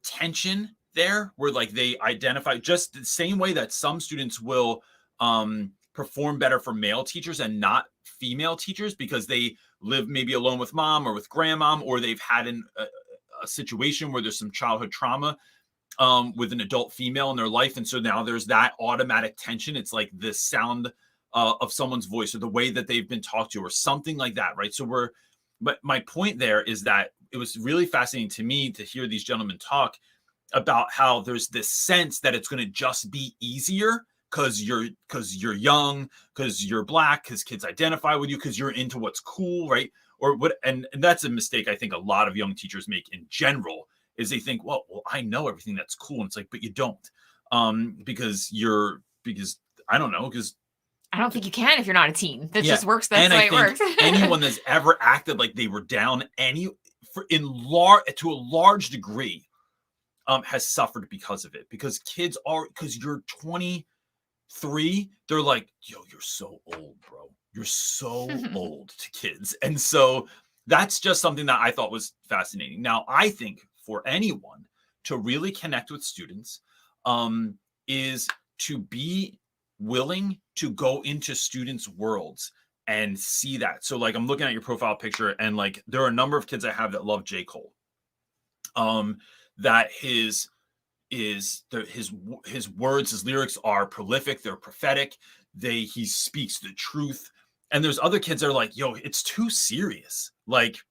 tension there where like they identify just the same way that some students will perform better for male teachers and not female teachers because they live maybe alone with mom or with grandmom, or they've had a situation where there's some childhood trauma. with an adult female in their life. And so now there's that automatic tension. It's like the sound of someone's voice or the way that they've been talked to or something like that, right? So but my point there is that it was really fascinating to me to hear these gentlemen talk about how there's this sense that it's going to just be easier because you're young, because you're Black, because kids identify with you, because you're into what's cool, right? Or what, and that's a mistake I think a lot of young teachers make in general, is they think, well, I know everything that's cool. And it's like, but you don't, because I don't know, because I don't think you can if you're not a teen. That just works. That's and the way I it think works. anyone that's ever acted like they were down to a large degree has suffered because of it. Because because you're 23, they're like, yo, you're so old, bro. You're so old to kids. And so that's just something that I thought was fascinating. Now, I think for anyone to really connect with students is to be willing to go into students' worlds and see that. So like I'm looking at your profile picture and like there are a number of kids I have that love J. Cole. That his words, his lyrics are prolific, they're prophetic, he speaks the truth. And there's other kids that are like, yo, it's too serious. Like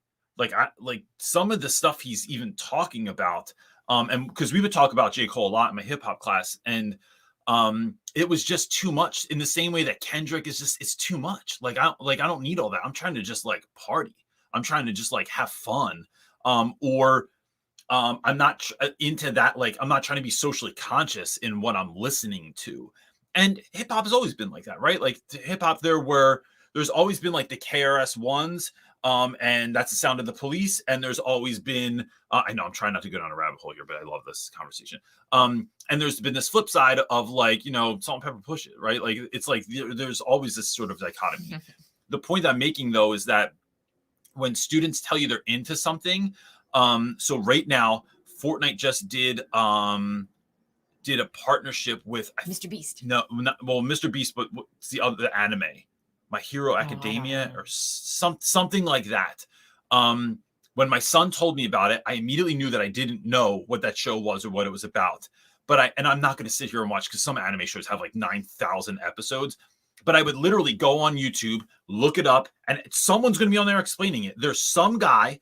some of the stuff he's even talking about. And because we would talk about J. Cole a lot in my hip hop class, and it was just too much, in the same way that Kendrick it's too much. I don't need all that. I'm trying to just like party. I'm trying to just like have fun. I'm not into that. Like, I'm not trying to be socially conscious in what I'm listening to. And hip hop has always been like that, right? Like hip hop, there's always been like the KRS Ones, and that's the Sound of the Police. And there's always been, I know I'm trying not to go down a rabbit hole here, but I love this conversation. And there's been this flip side of like, Salt and Pepper Push It, right? Like, it's like, there's always this sort of dichotomy. The point I'm making though, is that when students tell you they're into something, so right now, Fortnite just did a partnership with Mr. Beast. No, Mr. Beast, but what's the anime? My Hero Academia or something like that. When my son told me about it, I immediately knew that I didn't know what that show was or what it was about. But I'm not going to sit here and watch, because some anime shows have like 9,000 episodes. But I would literally go on YouTube, look it up, and someone's going to be on there explaining it. There's some guy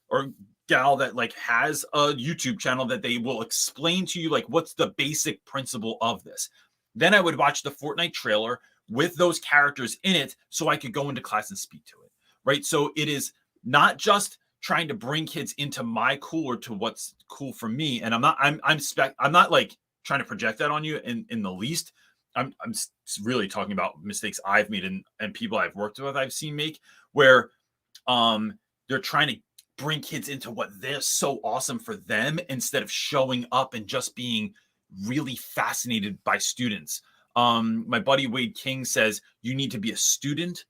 or gal that like has a YouTube channel that they will explain to you like what's the basic principle of this. Then I would watch the Fortnite trailer with those characters in it so I could go into class and speak to it, right? So it is not just trying to bring kids into my cool or to what's cool for me. And I'm not like trying to project that on you in the least. I'm really talking about mistakes I've made and people I've worked with I've seen make, where they're trying to bring kids into what they're so awesome for them, instead of showing up and just being really fascinated by students. My buddy Wade King says you need to be a student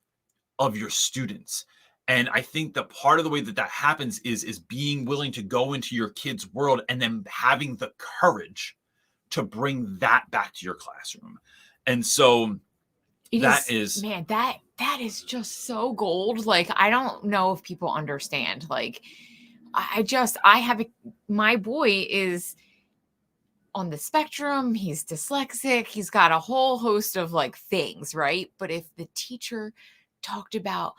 of your students. And I think the part of the way that happens is being willing to go into your kid's world and then having the courage to bring that back to your classroom. And so that is just so gold. Like, I don't know if people understand. Like, my boy is on the spectrum. He's dyslexic. He's got a whole host of like things, right? But if the teacher talked about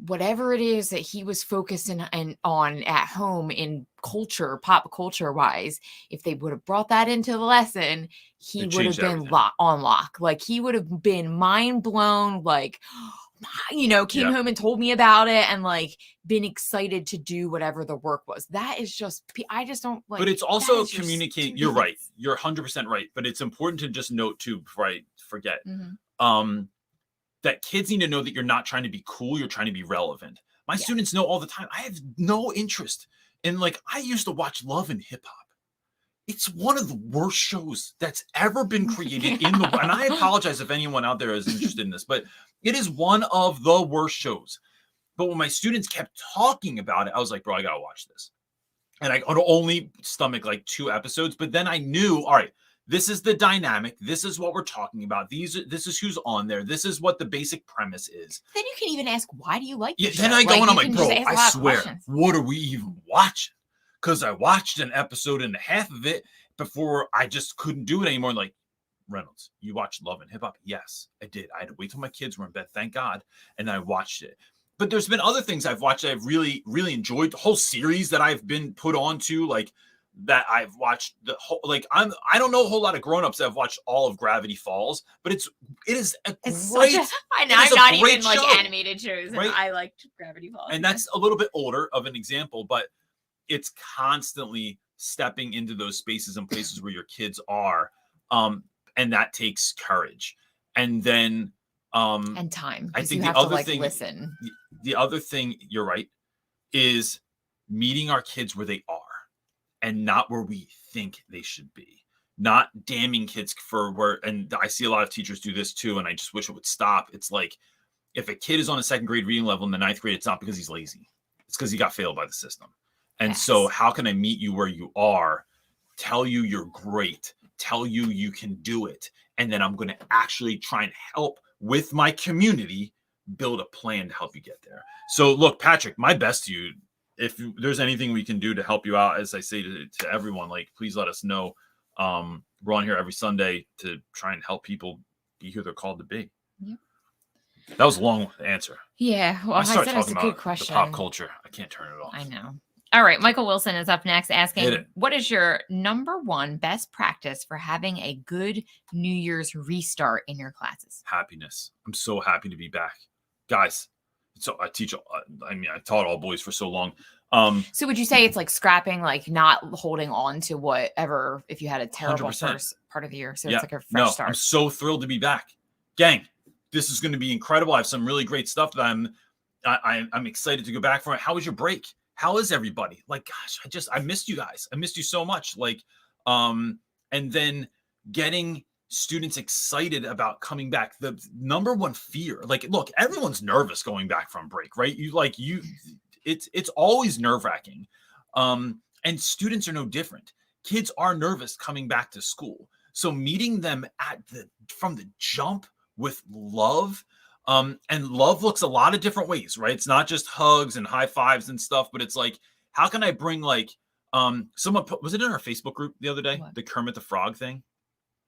whatever it is that he was focused on at home in culture, pop culture wise, if they would have brought that into the lesson, he would have been on lock. Like, he would have been mind blown, like, came home and told me about it and like been excited to do whatever the work was. That is just, I just don't like. But it's also communicating. You're right. You're 100% right. But it's important to just note too, before I forget, that kids need to know that you're not trying to be cool. You're trying to be relevant. My students know all the time. I have no interest in, like, I used to watch Love and Hip Hop. It's one of the worst shows that's ever been created in the world. And I apologize if anyone out there is interested in this, but it is one of the worst shows. But when my students kept talking about it, I was like, bro, I got to watch this. And I could only stomach like 2 episodes. But then I knew, all right, this is the dynamic. This is what we're talking about. This is who's on there. This is what the basic premise is. Then you can even ask, why do you like this? Then I go and I'm like, bro, I swear, what are we even watching? Because I watched an episode and a half of it, before I just couldn't do it anymore. Like, Reynolds, you watched Love and Hip Hop? Yes, I did. I had to wait till my kids were in bed, thank God, and I watched it. But there's been other things I've watched that I've really, really enjoyed. The whole series that I've been put onto, like that I've watched the whole, like I don't know a whole lot of grown-ups that have watched all of Gravity Falls, but it is a great. I know, I'm not even show, like animated shows, and right? I liked Gravity Falls. And that's a little bit older of an example, but it's constantly stepping into those spaces and places where your kids are. And that takes courage. And then and time. I think you have the other to, like, thing, listen. The other thing, you're right, is meeting our kids where they are and not where we think they should be. Not damning kids for where, and I see a lot of teachers do this too, and I just wish it would stop. It's like, if a kid is on a second grade reading level in the 9th grade, it's not because he's lazy. It's because he got failed by the system. And so how can I meet you where you are, tell you you're great, tell you you can do it, and then I'm going to actually try and help with my community build a plan to help you get there. So look, Patrick, my best to you. If there's anything we can do to help you out, as I say to everyone, like, please let us know. We're on here every Sunday to try and help people be who they're called to be. Yep. That was a long answer. Yeah, well, I said it was a good question. The pop culture. I can't turn it off. I know. All right, Michael Wilson is up next asking, what is your number one best practice for having a good New Year's restart in your classes? Happiness. I'm so happy to be back. Guys, so I taught all boys for so long. So would you say it's like scrapping, like not holding on to whatever, if you had a terrible 100%. first part of the year? So it's like a fresh start. I'm so thrilled to be back. Gang, this is going to be incredible. I have some really great stuff that I'm excited to go back from. How was your break? How is everybody? Like, gosh, I missed you guys. I missed you so much. Like, and then getting students excited about coming back. The number one fear, like, look, everyone's nervous going back from break, right? It's always nerve-wracking. And students are no different. Kids are nervous coming back to school. So meeting them from the jump with love. And love looks a lot of different ways, right? It's not just hugs and high fives and stuff, but it's like, how can I bring, like, someone was it in our Facebook group the other day? What? The Kermit the Frog thing.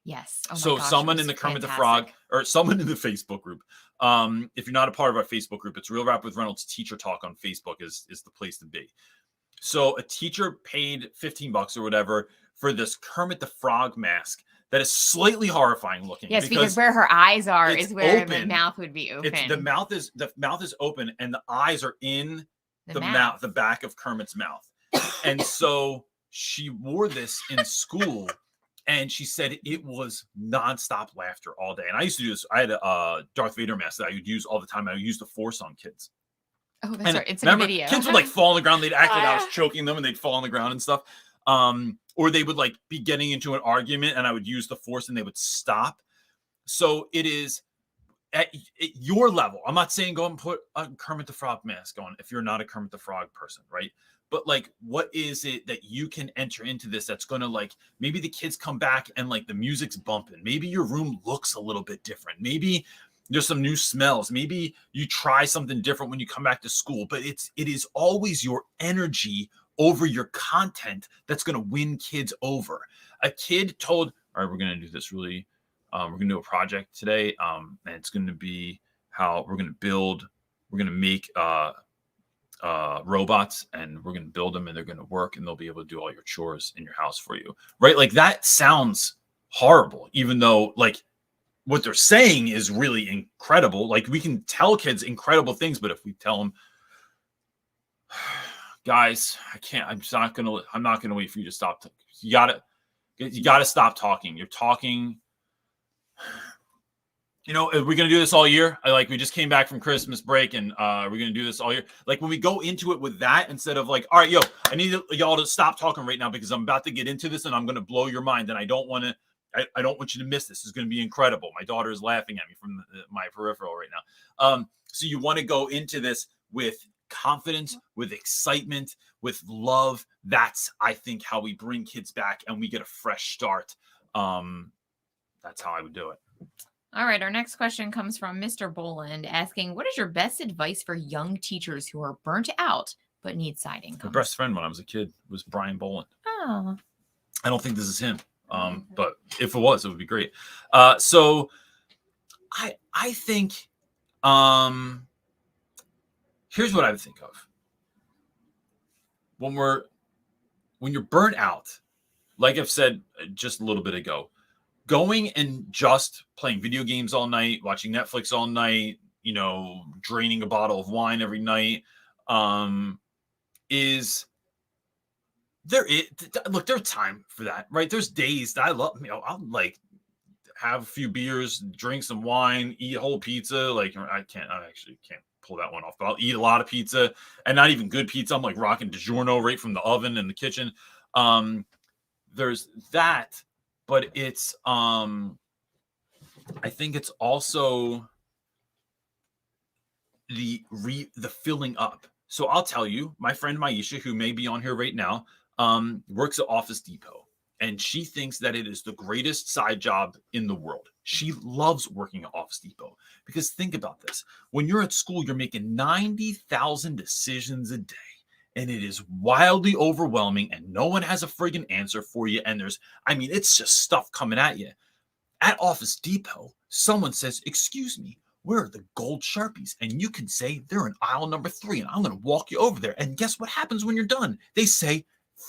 Yes. Oh so gosh, someone in the Kermit the Frog, or someone in the Facebook group. If you're not a part of our Facebook group, it's Real Rap with Reynolds Teacher Talk on Facebook is the place to be. So a teacher paid $15 or whatever for this Kermit the Frog mask that is slightly horrifying looking. Yes, because where her eyes are is where the mouth would be open. The mouth is open and the eyes are in the mouth, the back of Kermit's mouth. And so she wore this in school, and she said it was nonstop laughter all day. And I used to do this. I had a Darth Vader mask that I would use all the time. I would use the force on kids. Oh, that's right. It's in a video. Kids would like fall on the ground. They'd act like I was choking them, and they'd fall on the ground and stuff. Or they would like be getting into an argument, and I would use the force, and they would stop. So it is at your level. I'm not saying go and put a Kermit the Frog mask on if you're not a Kermit the Frog person, right? But like, what is it that you can enter into this that's going to, like, maybe the kids come back and like the music's bumping. Maybe your room looks a little bit different. Maybe there's some new smells. Maybe you try something different when you come back to school. But it is always your energy over your content that's going to win kids over. A kid told, all right, we're going to do this really, we're going to do a project today. And it's going to be how we're going to make robots, and we're going to build them, and they're going to work, and they'll be able to do all your chores in your house for you. Right. Like, that sounds horrible, even though like what they're saying is really incredible. Like, we can tell kids incredible things, but if we tell them, guys, I'm not going to wait for you to stop. You got to stop talking. You're talking. You know, are we going to do this all year? We just came back from Christmas break, and we're going to do this all year. Like, when we go into it with that, instead of like, all right, I need y'all to stop talking right now because I'm about to get into this and I'm going to blow your mind. And I don't want you to miss this. It's going to be incredible. My daughter is laughing at me from my peripheral right now. So you want to go into this with confidence, with excitement, with love. That's, I think, how we bring kids back and we get a fresh start. That's how I would do it. All right. Our next question comes from Mr. Boland asking, what is your best advice for young teachers who are burnt out but need side income? My best friend when I was a kid was Brian Boland. Oh. I don't think this is him. But if it was, it would be great. So I think here's what I would think of. When you're burnt out, like I've said just a little bit ago, going and just playing video games all night, watching Netflix all night, draining a bottle of wine every night, is look, there's time for that, right? There's days that I love, I'll like have a few beers, drink some wine, eat a whole pizza. Like I actually can't pull that one off, but I'll eat a lot of pizza, and not even good pizza. I'm like rocking DiGiorno right from the oven in the kitchen. There's that, but it's I think it's also the filling up. So I'll tell you, my friend Maisha, who may be on here right now, works at Office Depot, and she thinks that it is the greatest side job in the world. She loves working at Office Depot because think about this. When you're at school, you're making 90,000 decisions a day, and it is wildly overwhelming, and no one has a friggin' answer for you. And it's just stuff coming at you. At Office Depot, someone says, "Excuse me, where are the gold Sharpies?" And you can say, "They're in aisle number 3, and I'm going to walk you over there." And guess what happens when you're done? They say,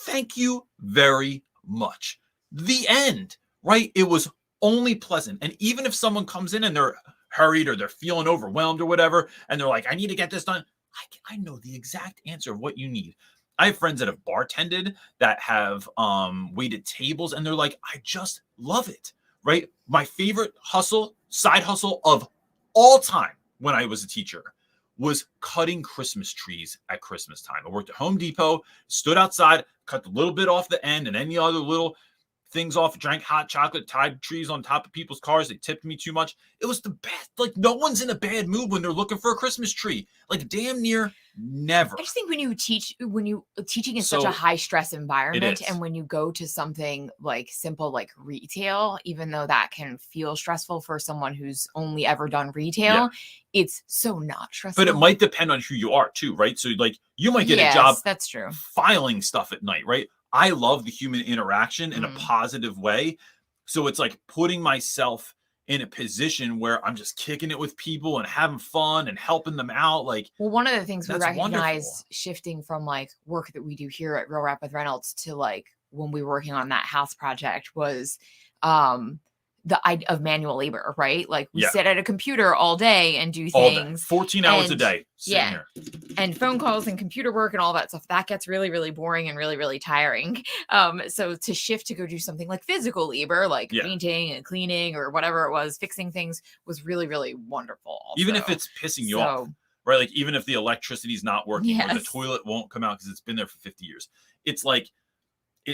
"Thank you very much." The end, right? It was only pleasant. And even if someone comes in and they're hurried or they're feeling overwhelmed or whatever, and they're like, "I need to get this done," I know the exact answer of what you need. I have friends that have bartended, that have waited tables, and they're like, "I just love it," right? My favorite side hustle of all time when I was a teacher was cutting Christmas trees at Christmas time. I worked at Home Depot, stood outside, cut the little bit off the end and any other little things off, drank hot chocolate, tied trees on top of people's cars. They tipped me too much. It was the best. Like, no one's in a bad mood when they're looking for a Christmas tree. Like, damn near never. I just think teaching is such a high stress environment, and when you go to something like simple like retail, even though that can feel stressful for someone who's only ever done retail, it's so not stressful. But it might depend on who you are too, right? So like you might get a job that's true, filing stuff at night, right? I love the human interaction in a positive way. So it's like putting myself in a position where I'm just kicking it with people and having fun and helping them out. Like, well, one of the things we recognize wonderful. Shifting from like work that we do here at Real Rap with Reynolds to like when we were working on that house project was the idea of manual labor, right? Like we sit at a computer all day and do things. 14 hours a day. Here. And phone calls and computer work and all that stuff, that gets really, really boring and really, really tiring. So to shift to go do something like physical labor, like painting and cleaning or whatever it was, fixing things was really, really wonderful. Also. Even if it's pissing you off, right? Like even if the electricity's not working or the toilet won't come out because it's been there for 50 years. It's like,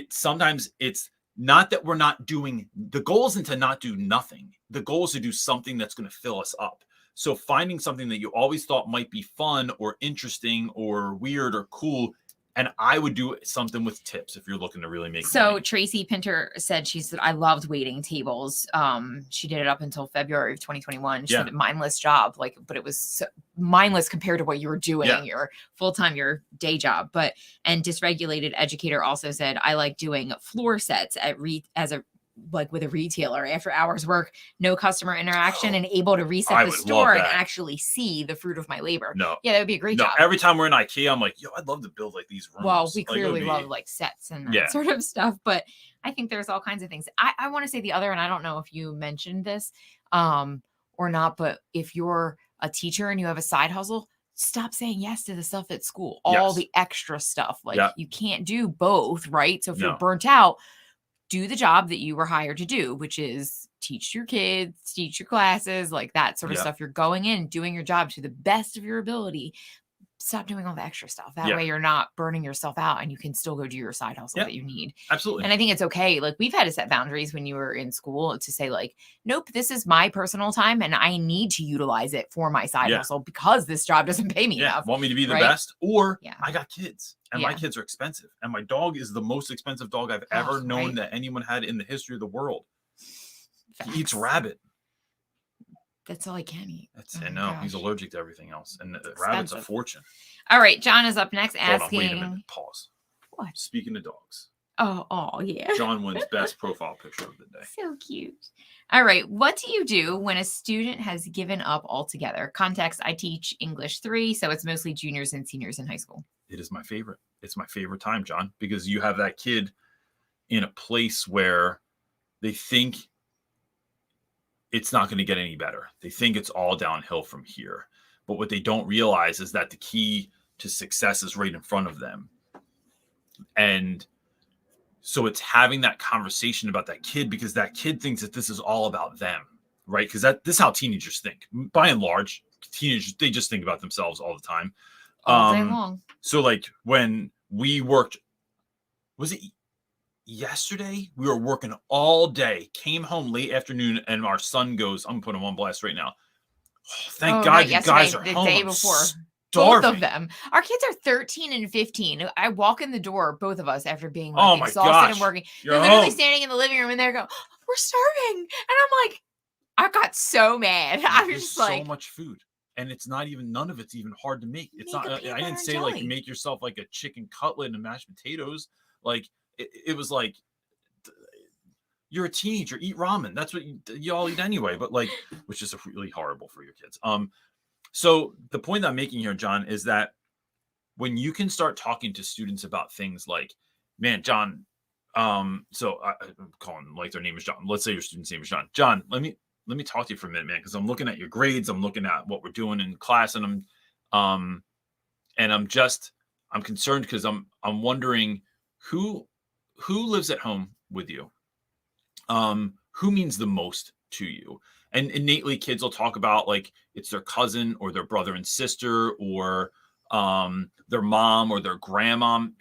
sometimes it's not that we're not doing, the goal isn't to not do nothing. The goal is to do something that's going to fill us up. So finding something that you always thought might be fun or interesting or weird or cool. And I would do something with tips if you're looking to really make money. Tracy Pinter said, I loved waiting tables. She did it up until February of 2021. She said mindless job, but it was so mindless compared to what you were doing, your full-time, your day job. And Dysregulated Educator also said, I like doing floor sets with a retailer after hours work, no customer interaction, and able to reset the store and actually see the fruit of my labor. No. Yeah, that would be a great job. Every time we're in IKEA, I'm like, I'd love to build like these rooms. Well, we clearly love like sets and that sort of stuff, but I think there's all kinds of things. I want to say the other, and I don't know if you mentioned this or not, but if you're a teacher and you have a side hustle, stop saying yes to the stuff at school, all the extra stuff. You can't do both, right? So if you're burnt out, do the job that you were hired to do, which is teach your kids, teach your classes, like that sort of stuff. You're going in, doing your job to the best of your ability. Stop doing all the extra stuff. That way you're not burning yourself out and you can still go do your side hustle that you need. Absolutely. And I think it's okay. Like we've had to set boundaries when you were in school to say like, nope, this is my personal time and I need to utilize it for my side hustle because this job doesn't pay me enough. Want me to be the best? Or I got kids and my kids are expensive. And my dog is the most expensive dog I've ever known that anyone had in the history of the world. He eats rabbit. That's all I can eat. I know. He's allergic to everything else. And the rabbit's a fortune. All right. John is up next asking. Hold on, wait a minute. Pause. What? Speaking of dogs. Oh, yeah. John wins best profile picture of the day. So cute. All right. What do you do when a student has given up altogether? Context, I teach English 3, so it's mostly juniors and seniors in high school. It is my favorite. It's my favorite time, John, because you have that kid in a place where they think it's not going to get any better. They think it's all downhill from here. But what they don't realize is that the key to success is right in front of them. And so it's having that conversation about that kid, because that kid thinks that this is all about them, right? Because this is how teenagers think. By and large, teenagers, they just think about themselves all the time. All day long. So like when we worked, was it yesterday? We were working all day, came home late afternoon, and our son goes, I'm putting him on blast right now. Oh, thank God you guys are the home. day before. Starving. Both of them. Our kids are 13 and 15. I walk in the door, both of us, after being like, Oh my exhausted gosh. and working. You're They're literally home. standing in the living room and they're going, we're starving. And I'm like, I got so mad. I was just like, so much food. And it's not even, none of it's even hard to make. It's Make not, a I peanut didn't butter say and like jelly. make yourself like a chicken cutlet and mashed potatoes. Like it was like, you're a teenager, eat ramen. That's what you all eat anyway, but like, which is really horrible for your kids. So the point that I'm making here, John, is that when you can start talking to students about things like, man, John, so I'm calling them like their name is John. Let's say your student's name is John. John, let me talk to you for a minute, man, because I'm looking at your grades. I'm looking at what we're doing in class, and I'm concerned because I'm wondering who lives at home with you, who means the most to you. And innately, kids will talk about like it's their cousin or their brother and sister or their mom or their grandma, man.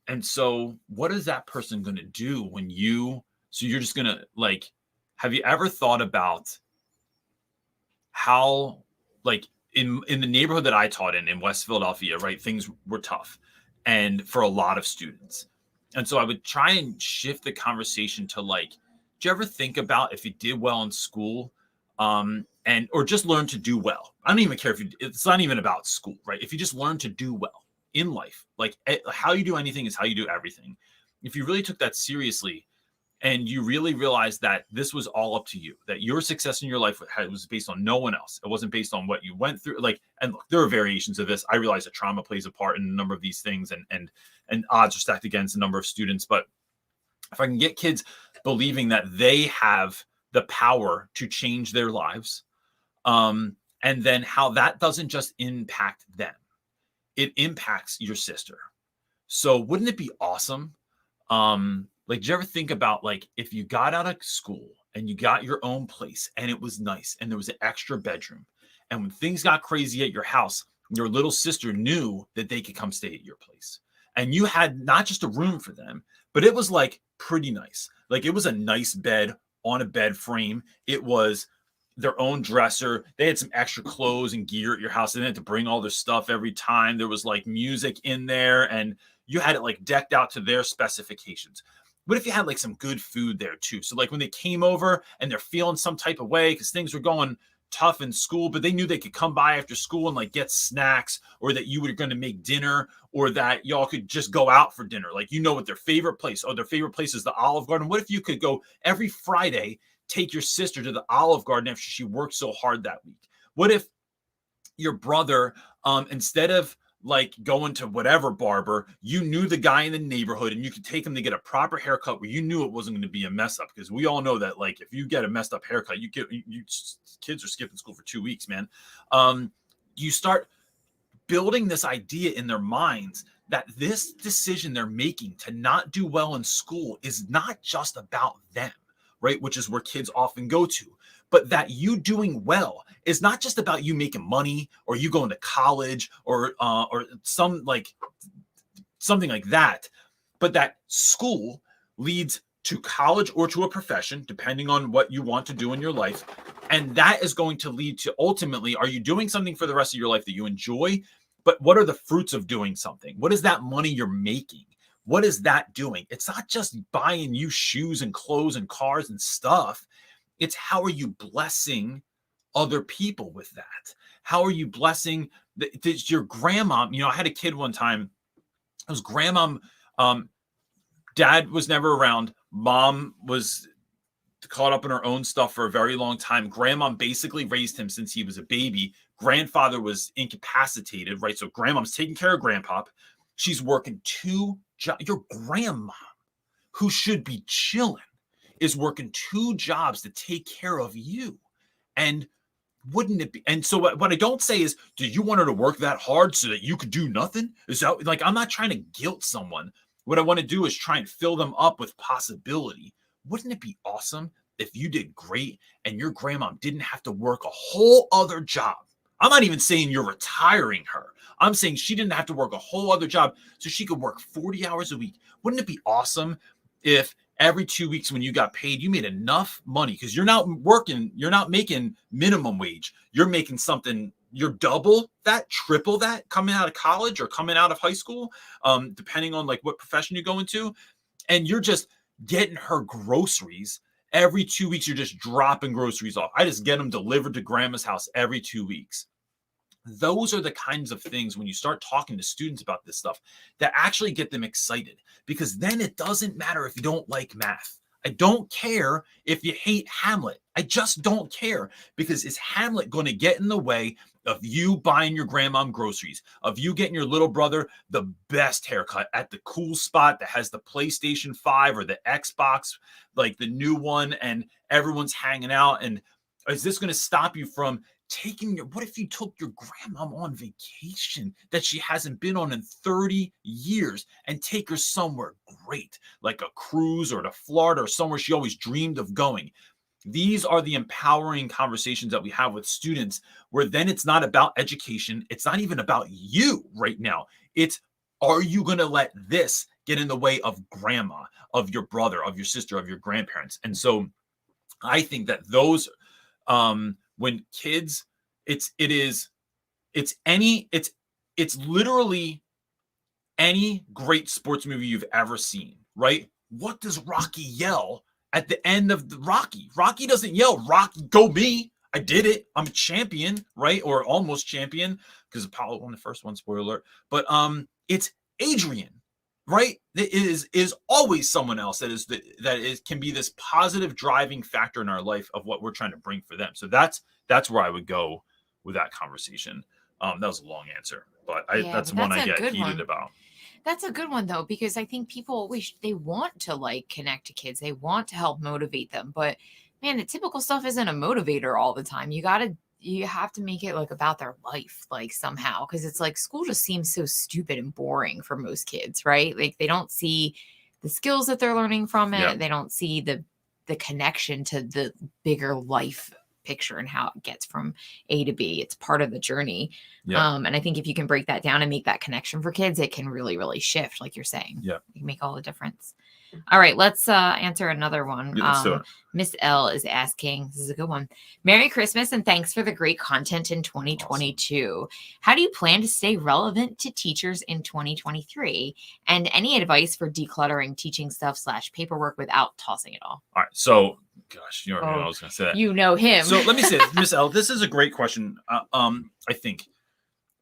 And so what is that person going to do when so you're just going to like, have you ever thought about how, like in the neighborhood that I taught in West Philadelphia, right? Things were tough and for a lot of students. And so I would try and shift the conversation to like, do you ever think about if you did well in school, or just learn to do well? I don't even care it's not even about school, right? If you just learn to do well in life, like how you do anything is how you do everything. If you really took that seriously and you really realized that this was all up to you, that your success in your life was based on no one else. It wasn't based on what you went through. Like, and look, there are variations of this. I realize that trauma plays a part in a number of these things, and odds are stacked against a number of students. But if I can get kids believing that they have the power to change their lives, and then how that doesn't just impact them, it impacts your sister. So wouldn't it be awesome? Like, did you ever think about like if you got out of school and you got your own place and it was nice and there was an extra bedroom, and when things got crazy at your house, your little sister knew that they could come stay at your place, and you had not just a room for them, but it was like pretty nice. Like it was a nice bed on a bed frame. It was their own dresser. They had some extra clothes and gear at your house. They didn't have to bring all their stuff every time. There was like music in there and you had it like decked out to their specifications. What if you had like some good food there too? So like when they came over and they're feeling some type of way because things were going tough in school, but they knew they could come by after school and like get snacks, or that you were going to make dinner, or that y'all could just go out for dinner. Like, you know what their favorite place, their favorite place is the Olive Garden. What if you could go every Friday, take your sister to the Olive Garden after she worked so hard that week? What if your brother, instead of like going to whatever barber, you knew the guy in the neighborhood and you could take him to get a proper haircut where you knew it wasn't going to be a mess up? Because we all know that like if you get a messed up haircut, kids are skipping school for 2 weeks, man. You start building this idea in their minds that this decision they're making to not do well in school is not just about them, right? Which is where kids often go to. But that you doing well is not just about you making money or you going to college or something like that, but that school leads to college or to a profession, depending on what you want to do in your life. And that is going to lead to ultimately, are you doing something for the rest of your life that you enjoy? But what are the fruits of doing something? What is that money you're making? What is that doing? It's not just buying you shoes and clothes and cars and stuff. It's how are you blessing other people with that? How are you blessing your grandma? You know, I had a kid one time, his grandma Dad was never around. Mom was caught up in her own stuff for a very long time. Grandma basically raised him since he was a baby. Grandfather was incapacitated, right? So grandmom's taking care of grandpop. She's working 2 jobs. Your grandma, who should be chilling, is working 2 jobs to take care of you. And wouldn't it be? And so what I don't say is, do you want her to work that hard so that you could do nothing? Is that like, I'm not trying to guilt someone. What I want to do is try and fill them up with possibility. Wouldn't it be awesome if you did great and your grandma didn't have to work a whole other job? I'm not even saying you're retiring her. I'm saying she didn't have to work a whole other job so she could work 40 hours a week. Wouldn't it be awesome if every 2 weeks when you got paid, you made enough money? Because you're not working, you're not making minimum wage. You're making something, you're double that, triple that coming out of college or coming out of high school, depending on like what profession you go into. And you're just getting her groceries every 2 weeks. You're just dropping groceries off. I just get them delivered to grandma's house every 2 weeks. Those are the kinds of things when you start talking to students about this stuff that actually get them excited, because then it doesn't matter if you don't like math. I don't care if you hate Hamlet. I just don't care, because is Hamlet going to get in the way of you buying your grandmom groceries, of you getting your little brother the best haircut at the cool spot that has the PlayStation 5 or the Xbox, like the new one, and everyone's hanging out? And is this going to stop you from taking your, what if you took your grandmom on vacation that she hasn't been on in 30 years and take her somewhere great, like a cruise or to Florida or somewhere she always dreamed of going? These are the empowering conversations that we have with students, where then it's not about education. It's not even about you right now. It's, are you going to let this get in the way of grandma, of your brother, of your sister, of your grandparents? And so I think that those, when kids, it's literally any great sports movie you've ever seen, right? What does Rocky yell at the end of the Rocky? Rocky doesn't yell, "Rocky, go me. I did it. I'm a champion," right? Or almost champion, because Apollo won the first one, spoiler alert. But it's Adrian, right? It is always someone else that can be this positive driving factor in our life of what we're trying to bring for them. So that's where I would go with that conversation. That was a long answer, but that's one I get heated about. That's a good one though, because I think people always, they want to like connect to kids. They want to help motivate them, but man, the typical stuff isn't a motivator all the time. You have to make it like about their life, like somehow, because it's like school just seems so stupid and boring for most kids, right? Like they don't see the skills that they're learning from it. Yeah. They don't see the connection to the bigger life picture and how it gets from A to B. It's part of the journey. Yeah. And I think if you can break that down and make that connection for kids, it can really, really shift, like you're saying. Yeah. It can make all the difference. All right, let's answer another one. Miss L is asking, this is a good one. Merry Christmas and thanks for the great content in 2022. Awesome. How do you plan to stay relevant to teachers in 2023? And any advice for decluttering teaching stuff / paperwork without tossing it all? All right. So, gosh, you already know I was going to say that. You know him. So let me say this, Miss L, this is a great question. I think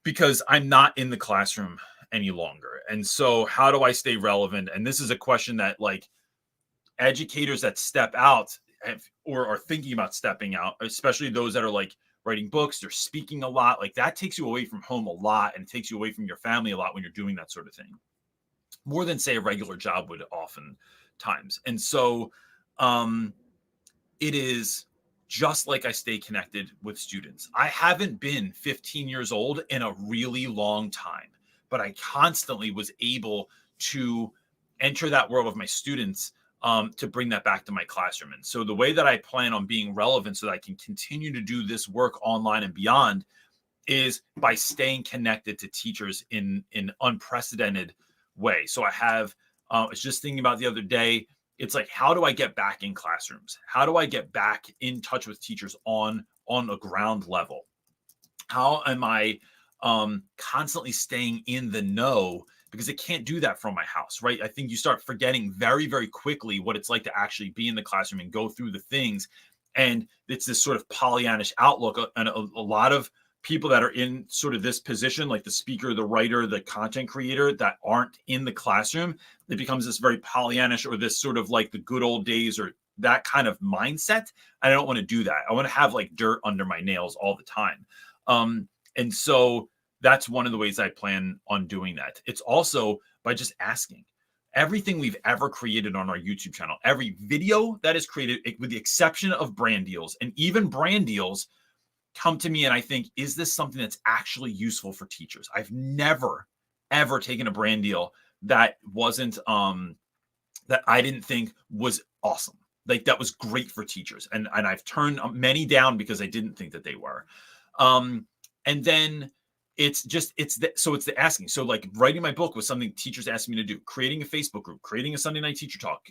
because I'm not in the classroom any longer. And so how do I stay relevant? And this is a question that like educators that step out or are thinking about stepping out, especially those that are like writing books, they're speaking a lot, like that takes you away from home a lot and takes you away from your family a lot when you're doing that sort of thing, more than say a regular job would oftentimes. And so it is just like I stay connected with students. I haven't been 15 years old in a really long time, but I constantly was able to enter that world with my students to bring that back to my classroom. And so the way that I plan on being relevant so that I can continue to do this work online and beyond is by staying connected to teachers in an unprecedented way. So I have, I was just thinking about the other day, it's like, how do I get back in classrooms? How do I get back in touch with teachers on a ground level? How am I constantly staying in the know? Because I can't do that from my house, right? I think you start forgetting very, very quickly what it's like to actually be in the classroom and go through the things. And it's this sort of Pollyannish outlook. And a lot of people that are in sort of this position, like the speaker, the writer, the content creator, that aren't in the classroom. It becomes this very Pollyannish, or this sort of like the good old days, or that kind of mindset. I don't want to do that. I want to have like dirt under my nails all the time. And so that's one of the ways I plan on doing that. It's also by just asking. Everything we've ever created on our YouTube channel, every video that is created, with the exception of brand deals, and even brand deals come to me and I think, is this something that's actually useful for teachers? I've never, ever taken a brand deal that wasn't, that I didn't think was awesome. Like that was great for teachers. And I've turned many down because I didn't think that they were. And then it's the asking. So like writing my book was something teachers asked me to do, creating a Facebook group, creating a Sunday night teacher talk,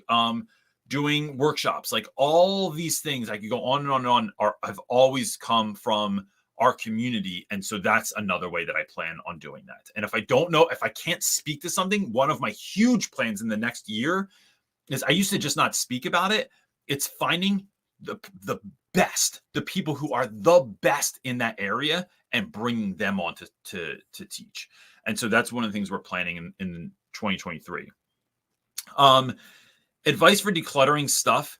doing workshops, like all these things. I could go on and on and on, have always come from our community. And so that's another way that I plan on doing that. And if I can't speak to something, one of my huge plans in the next year is, I used to just not speak about it. It's finding the best, the people who are the best in that area, and bringing them on to teach. And so that's one of the things we're planning in 2023. Advice for decluttering stuff.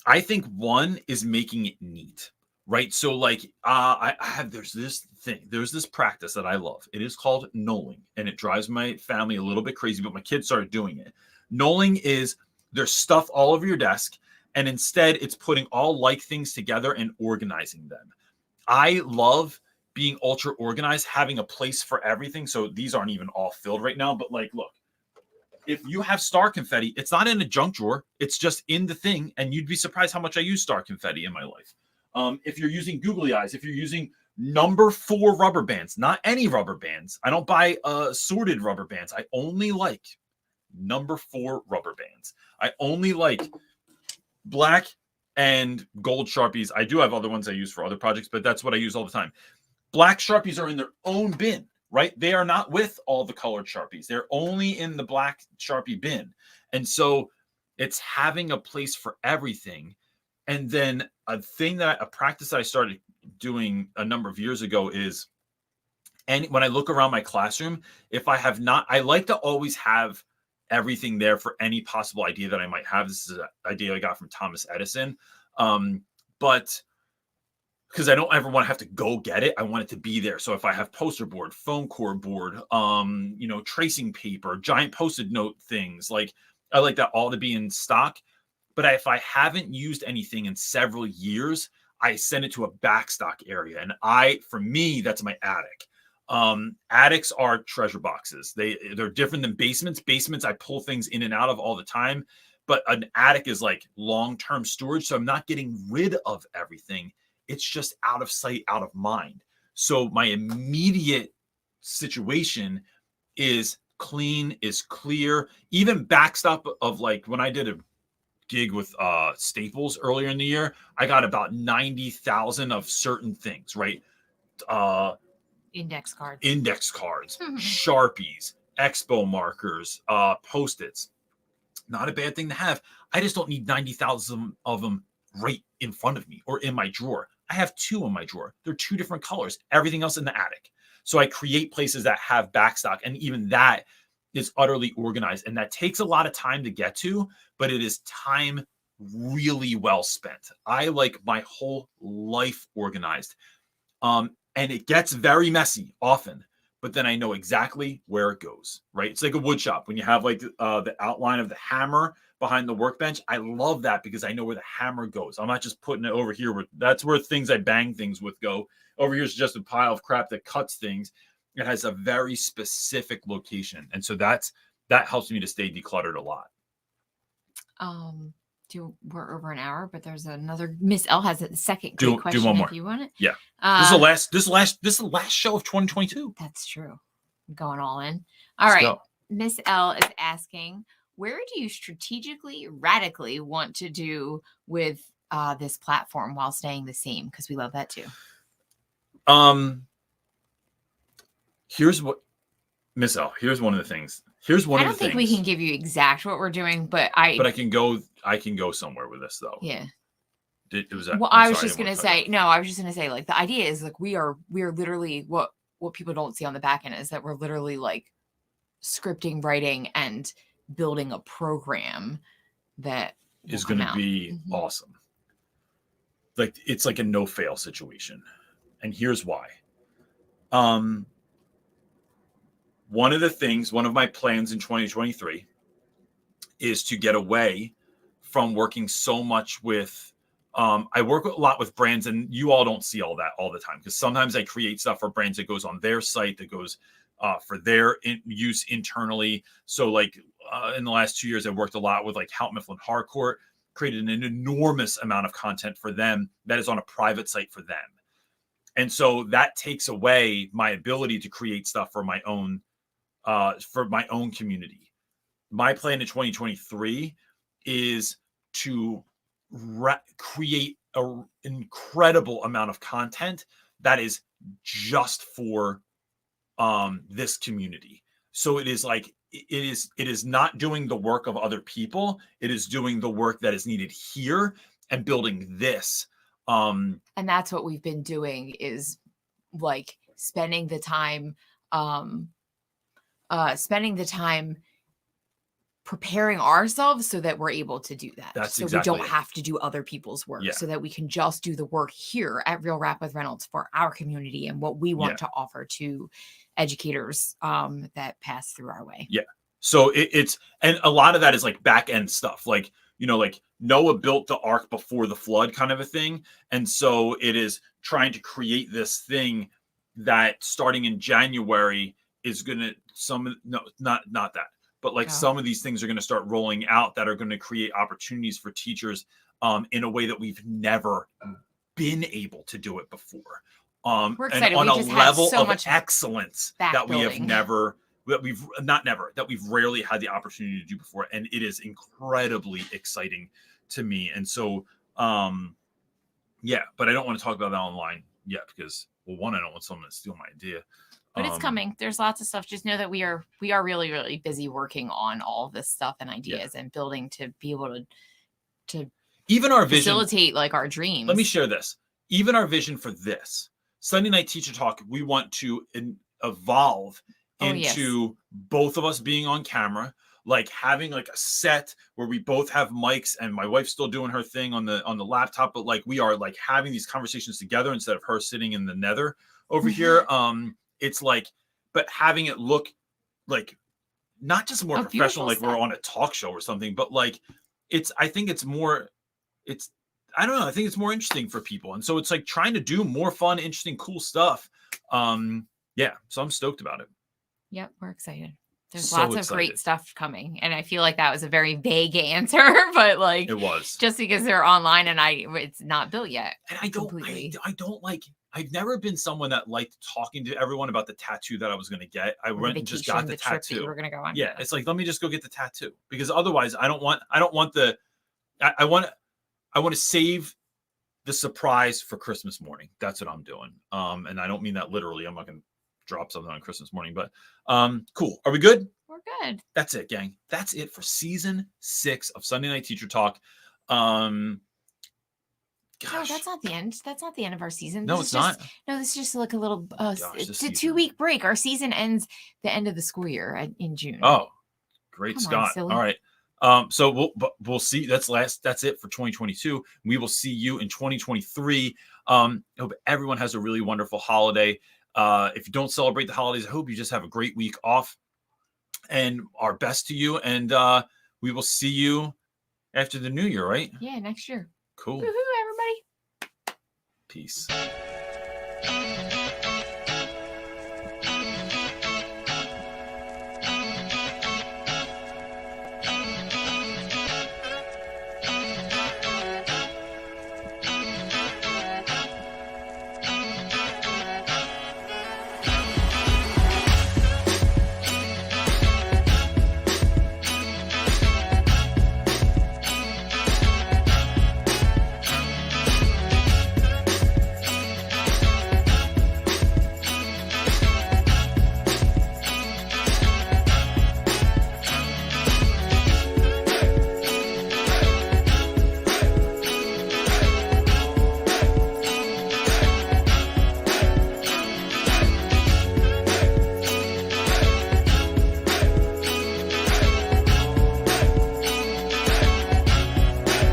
I think one is making it neat, right? So like there's this practice that I love. It is called knolling, and it drives my family a little bit crazy, but my kids started doing it. Knolling is, there's stuff all over your desk, and instead it's putting all like things together and organizing them. I love being ultra organized, having a place for everything. So these aren't even all filled right now, but like, look, if you have star confetti, it's not in a junk drawer. It's just in the thing. And you'd be surprised how much I use star confetti in my life. If you're using googly eyes, if you're using number 4 rubber bands, not any rubber bands. I don't buy sorted rubber bands. I only like number 4 rubber bands. I only like black and gold Sharpies. I do have other ones I use for other projects, but that's what I use all the time. Black Sharpies are in their own bin, right? They are not with all the colored Sharpies. They're only in the black Sharpie bin. And so it's having a place for everything. And then a practice that I started doing a number of years ago is, and when I look around my classroom, if I have not, I like to always have everything there for any possible idea that I might have. This is an idea I got from Thomas Edison. But because I don't ever want to have to go get it. I want it to be there. So if I have poster board, foam core board, tracing paper, giant Post-it note things, like I like that all to be in stock. But if I haven't used anything in several years, I send it to a backstock area. And for me, that's my attic. Attics are treasure boxes. They're different than basements. Basements, I pull things in and out of all the time. But an attic is like long-term storage. So I'm not getting rid of everything. It's just out of sight, out of mind. So my immediate situation is clean, is clear. Even backstop of like when I did a gig with Staples earlier in the year, I got about 90,000 of certain things, right? Index cards, Sharpies, Expo markers, Post-its. Not a bad thing to have. I just don't need 90,000 of them right in front of me or in my drawer. I have 2 in my drawer. They're 2 different colors. Everything else in the attic. So I create places that have backstock, and even that is utterly organized. And that takes a lot of time to get to, but it is time really well spent. I like my whole life organized. And it gets very messy often, but then I know exactly where it goes, right? It's like a wood shop. When you have like the outline of the hammer behind the workbench, I love that because I know where the hammer goes. I'm not just putting it over here. That's where things I bang things with go. Over here is just a pile of crap that cuts things. It has a very specific location. And so that helps me to stay decluttered a lot. We're over an hour, but there's another. Miss L has a second do question one more if you want it. Yeah. This is the last show of 2022. That's true. I'm going all in. All right. Miss L is asking, where do you strategically, radically want to do with this platform while staying the same? Because we love that too. Here's what, Miss L, here's one of the things. I don't think we can give you exact what we're doing, but I can go somewhere with this though. Yeah. Well, I was just gonna say, no, I was just gonna say, like, the idea is like we are literally what people don't see on the back end is that we're literally like scripting, writing, and building a program that is going to be awesome. Like, it's like a no fail situation. And here's why. One of my plans in 2023 is to get away from working so much with, I work a lot with brands, and you all don't see all that all the time, because sometimes I create stuff for brands that goes on their site, that goes for their use internally. So like in the last 2 years, I worked a lot with like Houghton Mifflin Harcourt, created an enormous amount of content for them that is on a private site for them. And so that takes away my ability to create stuff for my own community. My plan in 2023 is to create an incredible amount of content that is just for this community. So it is like, it is not doing the work of other people. It is doing the work that is needed here and building this. And that's what we've been doing, is like spending the time preparing ourselves so that we're able to do that. That's so exactly we don't have to do other people's work, Yeah. so that we can just do the work here at Real Rap with Reynolds for our community and what we want to offer to educators that pass through our way. Yeah. So it's, and a lot of that is like back end stuff, like, you know, like Noah built the ark before the flood kind of a thing. And so it is trying to create this thing that starting in January is going to, not that, but like some of these things are going to start rolling out that are going to create opportunities for teachers in a way that we've never been able to do it before. We're excited. And on we a just level so of much excellence that we have never, that we've rarely had the opportunity to do before. And it is incredibly exciting to me. And so, yeah, but I don't want to talk about that online yet because, well, one, I don't want someone to steal my idea. But it's coming. There's lots of stuff. Just know that we are really, really busy working on all this stuff and ideas and building to be able to even our facilitate like our dreams. Let me share this. Even our vision for this Sunday Night Teacher Talk, we want to evolve into both of us being on camera, like having like a set where we both have mics, and my wife's still doing her thing on the laptop, but like we are like having these conversations together instead of her sitting in the nether over here. It's like, but having it look like not just more professional, like we're on a talk show or something, but like I think it's more interesting for people. And so it's like trying to do more fun, interesting, cool stuff. Yeah. So I'm stoked about it. Yep. We're excited. There's lots of great stuff coming. And I feel like that was a very vague answer, but like it was just because they're online and it's not built yet. And I don't like, I've never been someone that liked talking to everyone about the tattoo that I was going to get. I went and just got the tattoo. You were going to go on. Yeah. It's like, let me just go get the tattoo, because otherwise I want to save the surprise for Christmas morning. That's what I'm doing. And I don't mean that literally. I'm not going to drop something on Christmas morning, but cool. Are we good? We're good. That's it, gang. That's it for season 6 of Sunday Night Teacher Talk. Gosh. No, that's not the end. That's not the end of our season. No, it's not. No, this is just like a little it's a 2-week break. Our season ends the end of the school year in June. Oh, great, Scott. All right. So we'll see. That's it for 2022. We will see you in 2023. I hope everyone has a really wonderful holiday. If you don't celebrate the holidays, I hope you just have a great week off, and our best to you. And we will see you after the new year, right? Yeah, next year. Cool. Woohoo, everybody. Peace.